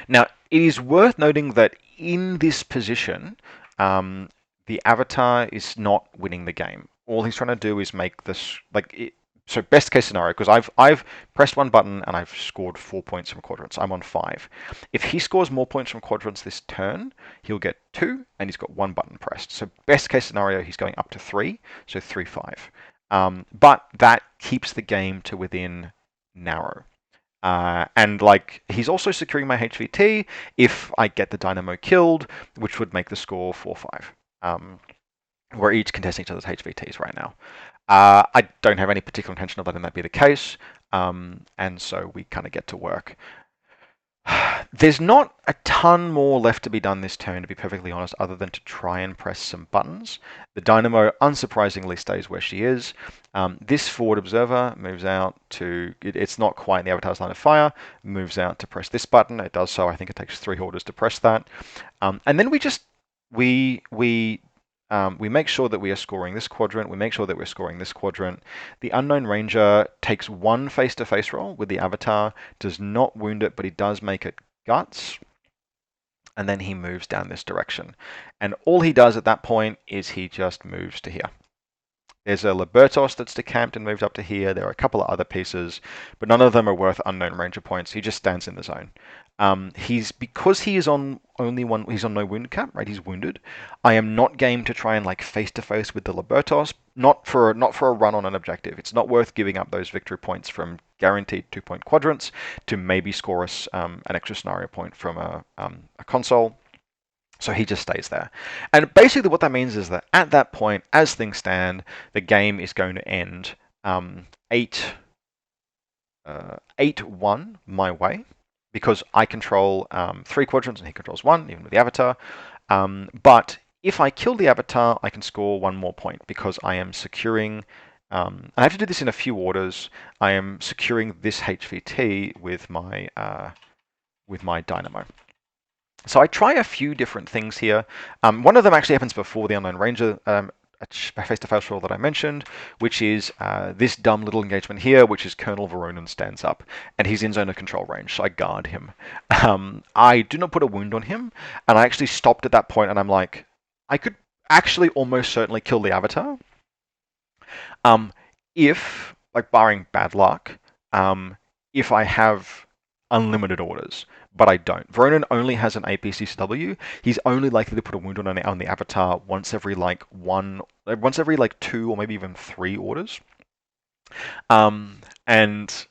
Now, it is worth noting that in this position, the Avatar is not winning the game. All he's trying to do is make this, so best case scenario, because I've pressed one button and I've scored 4 points from quadrants. I'm on 5. If he scores more points from quadrants this turn, he'll get 2, and he's got 1 button pressed. So best case scenario, he's going up to 3, so 3-5. But that keeps the game to within narrow. And, like, he's also securing my HVT if I get the Dynamo killed, which would make the score 4-5. We're each contesting each other's HVTs right now. I don't have any particular intention of letting that be the case, and so we kind of get to work. There's not a ton more left to be done this turn, to be perfectly honest, other than to try and press some buttons. The Dynamo, unsurprisingly, stays where she is. This Forward Observer moves out to, it's not quite in the Avatar's line of fire, moves out to press this button. It does so. I think it takes 3 orders to press that. And then we make sure that we are scoring this quadrant. We make sure that we're scoring this quadrant. The Unknown Ranger takes 1 face-to-face roll with the Avatar, does not wound it, but he does make it guts. And then he moves down this direction. And all he does at that point is he just moves to here. There's a Libertos that's decamped and moved up to here. There are a couple of other pieces, but none of them are worth Unknown Ranger points. He just stands in the zone. Because he is on only one, he's on no wound cap, right? He's wounded. I am not game to try and, like, face to face with the Libertos. Not for a run on an objective. It's not worth giving up those victory points from guaranteed 2-point quadrants to maybe score us an extra scenario point from a console. So he just stays there. And basically what that means is that at that point, as things stand, the game is going to end 8-1 my way, because I control 3 quadrants and he controls 1, even with the Avatar. But if I kill the Avatar, I can score 1 more point, because I am securing... I have to do this in a few orders. I am securing this HVT with my Dynamo. So I try a few different things here. One of them actually happens before the Unknown Ranger face-to-face roll that I mentioned, which is this dumb little engagement here, which is Colonel Veronin stands up, and he's in zone of control range, so I guard him. I do not put a wound on him, and I actually stopped at that point, and I'm like, I could actually almost certainly kill the Avatar. Um, if, like, barring bad luck, if I have unlimited orders, but I don't. Vronin only has an APCCW. He's only likely to put a wound on the Avatar once every like 2 or maybe even 3 orders. And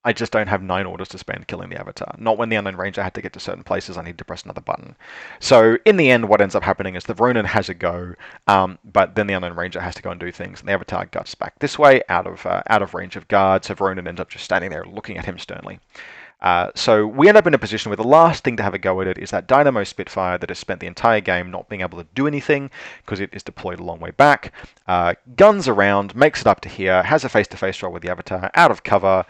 I just don't have 9 orders to spend killing the Avatar. Not when the Unknown Ranger had to get to certain places, I need to press another button. So in the end, what ends up happening is the Vronin has a go, but then the Unknown Ranger has to go and do things, and the Avatar guts back this way, out of range of guard, so Vronin ends up just standing there looking at him sternly. So we end up in a position where the last thing to have a go at it is that Dynamo Spitfire that has spent the entire game not being able to do anything because it is deployed a long way back. Guns around, makes it up to here, has a face-to-face roll with the Avatar, out of cover.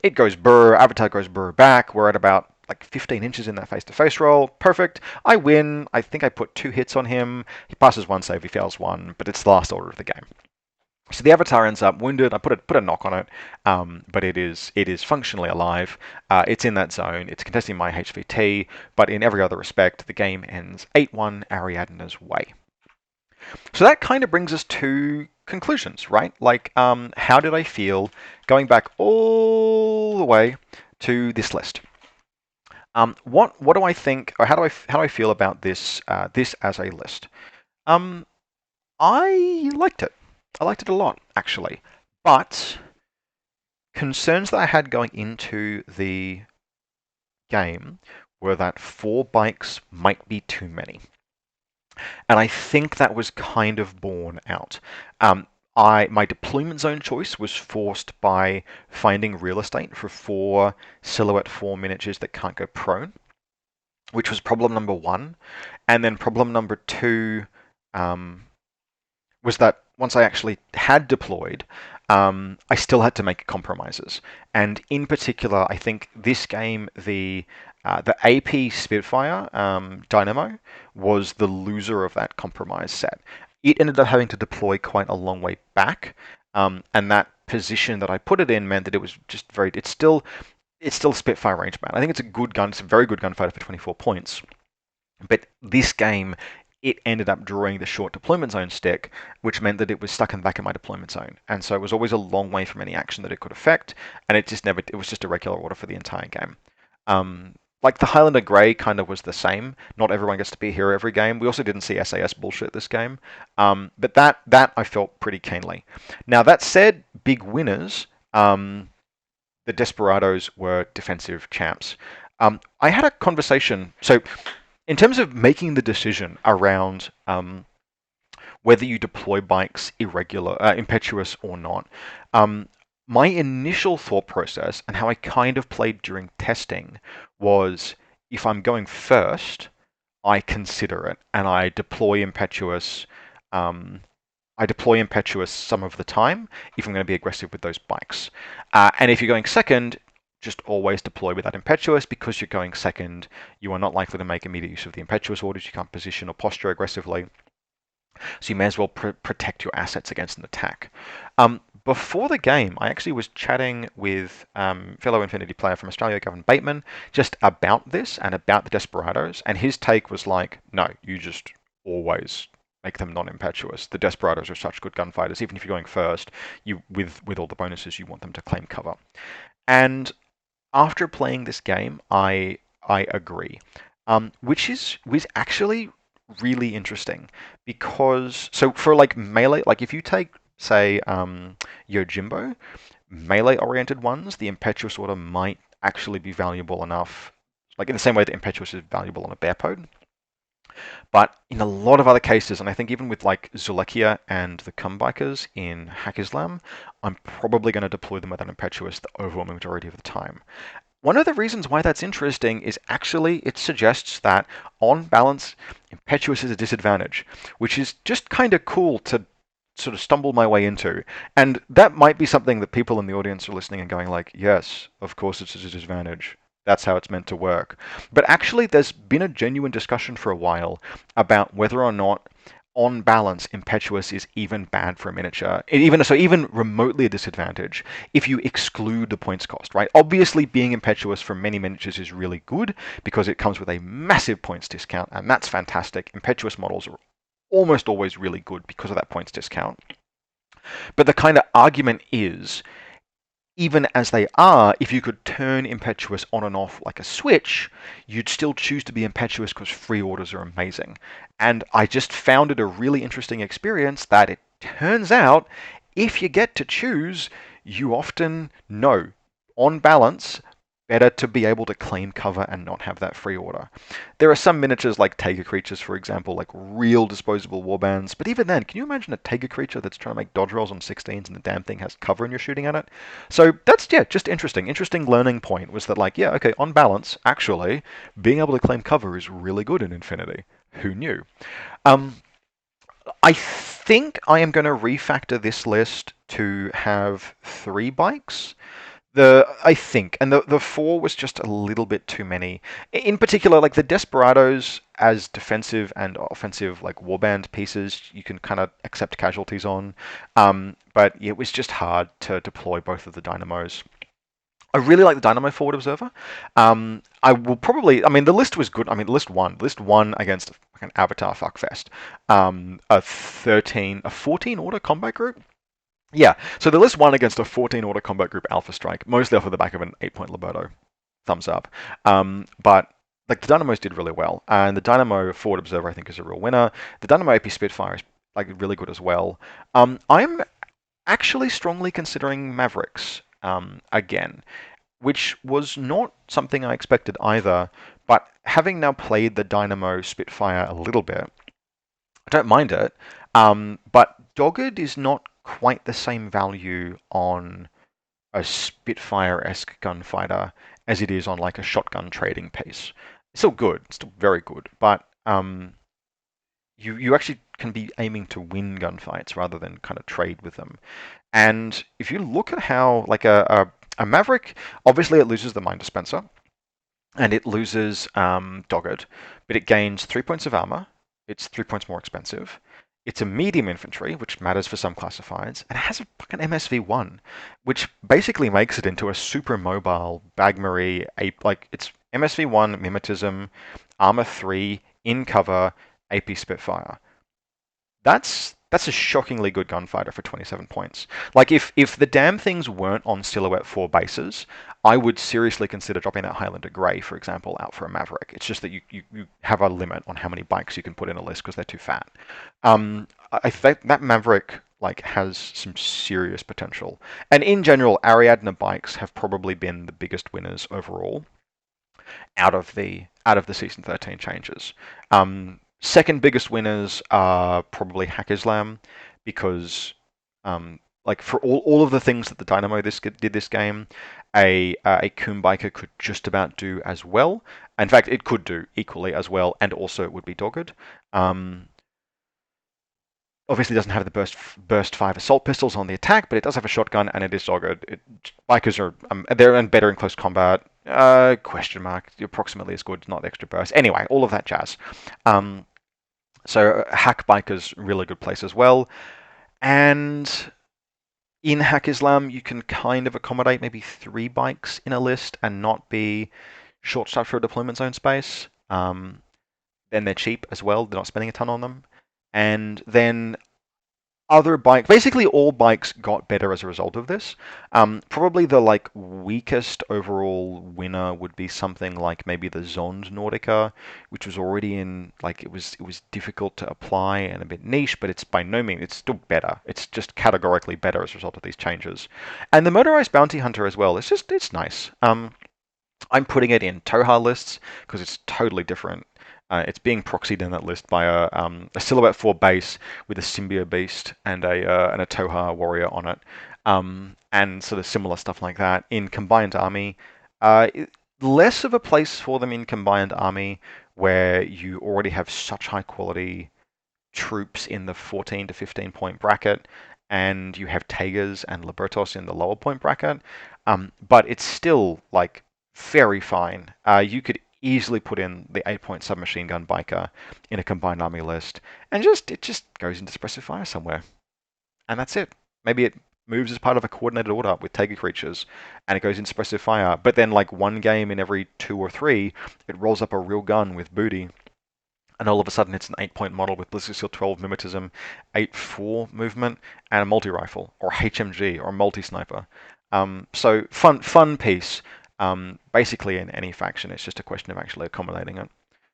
It goes burr, Avatar goes burr back. We're at about like 15 inches in that face-to-face roll. Perfect. I win. I think I put 2 hits on him. He passes 1 save, he fails 1, but it's the last order of the game. So the Avatar ends up wounded. I put a knock on it, but it is functionally alive. It's in that zone. It's contesting my HVT, but in every other respect, the game ends 8-1 Ariadna's way. So that kind of brings us to conclusions, right? Like, how did I feel going back all the way to this list? What do I think, or how do I feel about this this as a list? I liked it. I liked it a lot, actually. But concerns that I had going into the game were that 4 bikes might be too many. And I think that was kind of borne out. My deployment zone choice was forced by finding real estate for 4 silhouette 4 miniatures that can't go prone, which was problem number 1. And then problem number 2 was that once I actually had deployed, I still had to make compromises. And in particular, I think this game, the AP Spitfire Dynamo was the loser of that compromise set. It ended up having to deploy quite a long way back, and that position that I put it in meant that it was just very. It's still Spitfire range man. I think it's a good gun. It's a very good gunfighter for 24 points. But this game, it ended up drawing the short deployment zone stick, which meant that it was stuck in the back of my deployment zone. And so it was always a long way from any action that it could affect, and it was just a regular order for the entire game. Like the Highlander Grey kind of was the same. Not everyone gets to be a hero every game. We also didn't see SAS bullshit this game. But that I felt pretty keenly. Now, that said, big winners, the Desperados were defensive champs. I had a conversation. So in terms of making the decision around whether you deploy bikes impetuous or not, my initial thought process and how I kind of played during testing was, if I'm going first, I consider it and I deploy impetuous. Some of the time if I'm going to be aggressive with those bikes. And if you're going second, just always deploy with that impetuous, because you're going second. You are not likely to make immediate use of the impetuous orders. You can't position or posture aggressively. So you may as well protect your assets against an attack. Before the game, I actually was chatting with fellow Infinity player from Australia, Gavin Bateman, just about this and about the Desperados. And his take was like, no, you just always make them non-impetuous. The Desperados are such good gunfighters. Even if you're going first, with all the bonuses, you want them to claim cover. And after playing this game, I agree, which is actually really interesting, because so for like melee, like if you take say Yojimbo, melee oriented ones, the impetuous order might actually be valuable enough, like in the same way that impetuous is valuable on a bear pod. But in a lot of other cases, and I think even with like Zulekia and the Kumbikers in Hack Islam, I'm probably going to deploy them with an impetuous the overwhelming majority of the time. One of the reasons why that's interesting is actually it suggests that, on balance, impetuous is a disadvantage, which is just kind of cool to sort of stumble my way into. And that might be something that people in the audience are listening and going like, yes, of course it's a disadvantage. That's how it's meant to work. But actually, there's been a genuine discussion for a while about whether or not, on balance, impetuous is even bad for a miniature, even remotely a disadvantage if you exclude the points cost, right? Obviously, being impetuous for many miniatures is really good because it comes with a massive points discount, and that's fantastic. Impetuous models are almost always really good because of that points discount. But the kind of argument is, even as they are, if you could turn Impetuous on and off like a switch, you'd still choose to be Impetuous because free orders are amazing. And I just found it a really interesting experience that it turns out if you get to choose, you often know, on balance, better to be able to claim cover and not have that free order. There are some miniatures like Taiga creatures, for example, like real disposable warbands, but even then, can you imagine a Taiga creature that's trying to make dodge rolls on 16s and the damn thing has cover and you're shooting at it? So that's, yeah, just interesting. Interesting learning point was that, like, yeah, okay, on balance, actually, being able to claim cover is really good in Infinity. Who knew? Um, I think I am going to refactor this list to have 3 bikes. I think, and the 4 was just a little bit too many. In particular, like the Desperados as defensive and offensive like warband pieces, you can kind of accept casualties on. But it was just hard to deploy both of the dynamos. I really like the Dynamo Forward Observer. I will probably. I mean, the list was good. I mean, list one against like an Avatar fuckfest. A 14 order combat group. Yeah, so the list won against a 14 order combat group Alpha Strike, mostly off of the back of an 8-point Liberto. Thumbs up. But like the Dynamos did really well, and the Dynamo Forward Observer I think is a real winner. The Dynamo AP Spitfire is like really good as well. I'm actually strongly considering Mavericks again, which was not something I expected either. But having now played the Dynamo Spitfire a little bit, I don't mind it. But Dogged is not quite the same value on a Spitfire-esque gunfighter as it is on like a shotgun trading piece. It's still good, it's still very good, but you actually can be aiming to win gunfights rather than kind of trade with them. And if you look at how like a Maverick, obviously it loses the Mine Dispenser and it loses Dogged, but it gains 3 points of armor. It's 3 points more expensive. It's a medium infantry, which matters for some classifieds, and it has a fucking MSV1, which basically makes it into a super mobile Bagmarie ape. Like it's MSV1, Mimetism, Armor 3, in cover, AP Spitfire. That's a shockingly good gunfighter for 27 points. Like if the damn things weren't on Silhouette 4 bases, I would seriously consider dropping that Highlander Grey, for example, out for a Maverick. It's just that you have a limit on how many bikes you can put in a list because they're too fat. I think that Maverick like has some serious potential. And in general, Ariadna bikes have probably been the biggest winners overall out of the season 13 changes. Second biggest winners are probably Hack Islam because like for all of the things that the Dynamo did this game, a Coon Biker could just about do as well. In fact, it could do equally as well, and also it would be dogged. Obviously doesn't have the burst 5 assault pistols on the attack, but it does have a shotgun and it is dogged. Bikers are they're better in close combat. Question mark. Approximately as good, not the extra burst. Anyway, all of that jazz. So Hack Bikers really good place as well. And in Hack Islam, you can kind of accommodate maybe 3 bikes in a list and not be short-staffed for a deployment zone space. Then they're cheap as well. They're not spending a ton on them. And then other bikes, basically all bikes got better as a result of this. Probably the like weakest overall winner would be something like maybe the Zond Nordica, which was already in like it was difficult to apply and a bit niche, but it's by no means it's still better. It's just categorically better as a result of these changes. And the motorized bounty hunter as well. It's nice. I'm putting it in Toha lists because it's totally different. It's being proxied in that list by a Silhouette 4 base with a Symbio Beast and a Toha warrior on it, and sort of similar stuff like that. In Combined Army, less of a place for them in Combined Army where you already have such high quality troops in the 14 to 15 point bracket, and you have Taigas and Libertos in the lower point bracket. But it's still like very fine. You could easily put in the 8-point submachine gun biker in a combined army list, and it just goes into suppressive fire somewhere, and that's it. Maybe it moves as part of a coordinated order with Taiga creatures, and it goes into suppressive fire. But then, like one game in every 2 or 3, it rolls up a real gun with booty. and all of a sudden it's an 8-point model with ballistic skill 12 mimetism, 8-4 movement, and a multi-rifle, or HMG, or multi-sniper. So fun piece. Basically in any faction, it's just a question of actually accommodating it.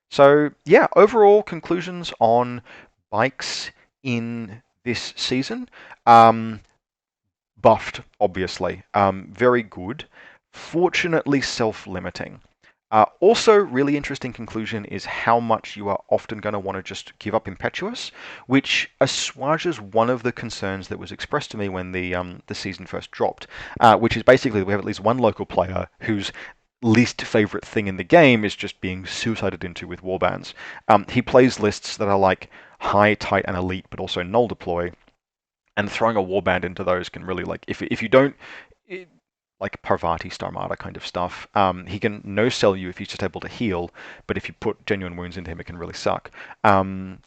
So yeah, overall conclusions on bikes in this season. Buffed, obviously. Very good. Fortunately, self-limiting. Also, really interesting conclusion is how much you are often going to want to just give up Impetuous, which assuages one of the concerns that was expressed to me when the season first dropped, which is basically we have at least one local player whose least favorite thing in the game is just being suicided into with warbands. He plays lists that are like high, tight, and elite, but also null deploy, and throwing a warband into those can really like if you don't like Parvati Starmata kind of stuff. He can no sell you if he's just able to heal, but if you put genuine wounds into him, it can really suck. So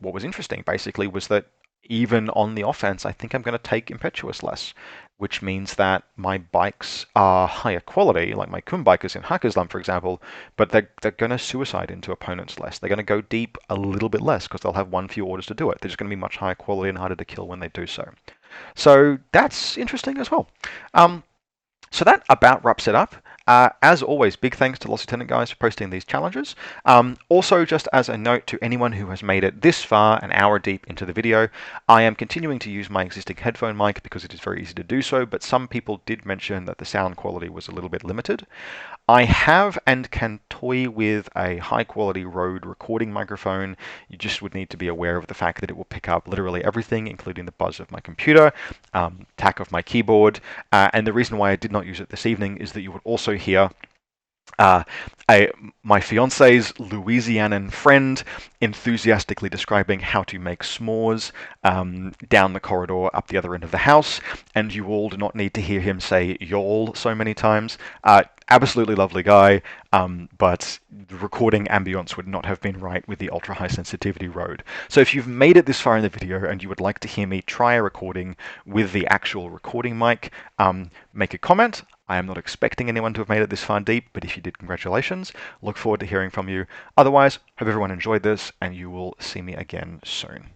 what was interesting basically was that even on the offense, I think I'm going to take Impetuous less, which means that my bikes are higher quality, like my Kun bikers in Hackislam, for example, but they're going to suicide into opponents less. They're going to go deep a little bit less because they'll have one few orders to do it. They're just going to be much higher quality and harder to kill when they do so. So that's interesting as well. So that about wraps it up. As always, big thanks to Lost Lieutenant guys for posting these challenges. Also, just as a note to anyone who has made it this far, an hour deep into the video, I am continuing to use my existing headphone mic because it is very easy to do so, but some people did mention that the sound quality was a little bit limited. I have and can toy with a high quality Rode recording microphone. You just would need to be aware of the fact that it will pick up literally everything, including the buzz of my computer, tack of my keyboard, and the reason why I did not use it this evening is that you would also hear uh, my fiance's Louisianan friend enthusiastically describing how to make s'mores down the corridor up the other end of the house, and you all do not need to hear him say y'all so many times. Absolutely lovely guy, but the recording ambience would not have been right with the ultra high sensitivity Rode. So if you've made it this far in the video and you would like to hear me try a recording with the actual recording mic, make a comment. I am not expecting anyone to have made it this far deep, but if you did, congratulations. Look forward to hearing from you. Otherwise, hope everyone enjoyed this, and you will see me again soon.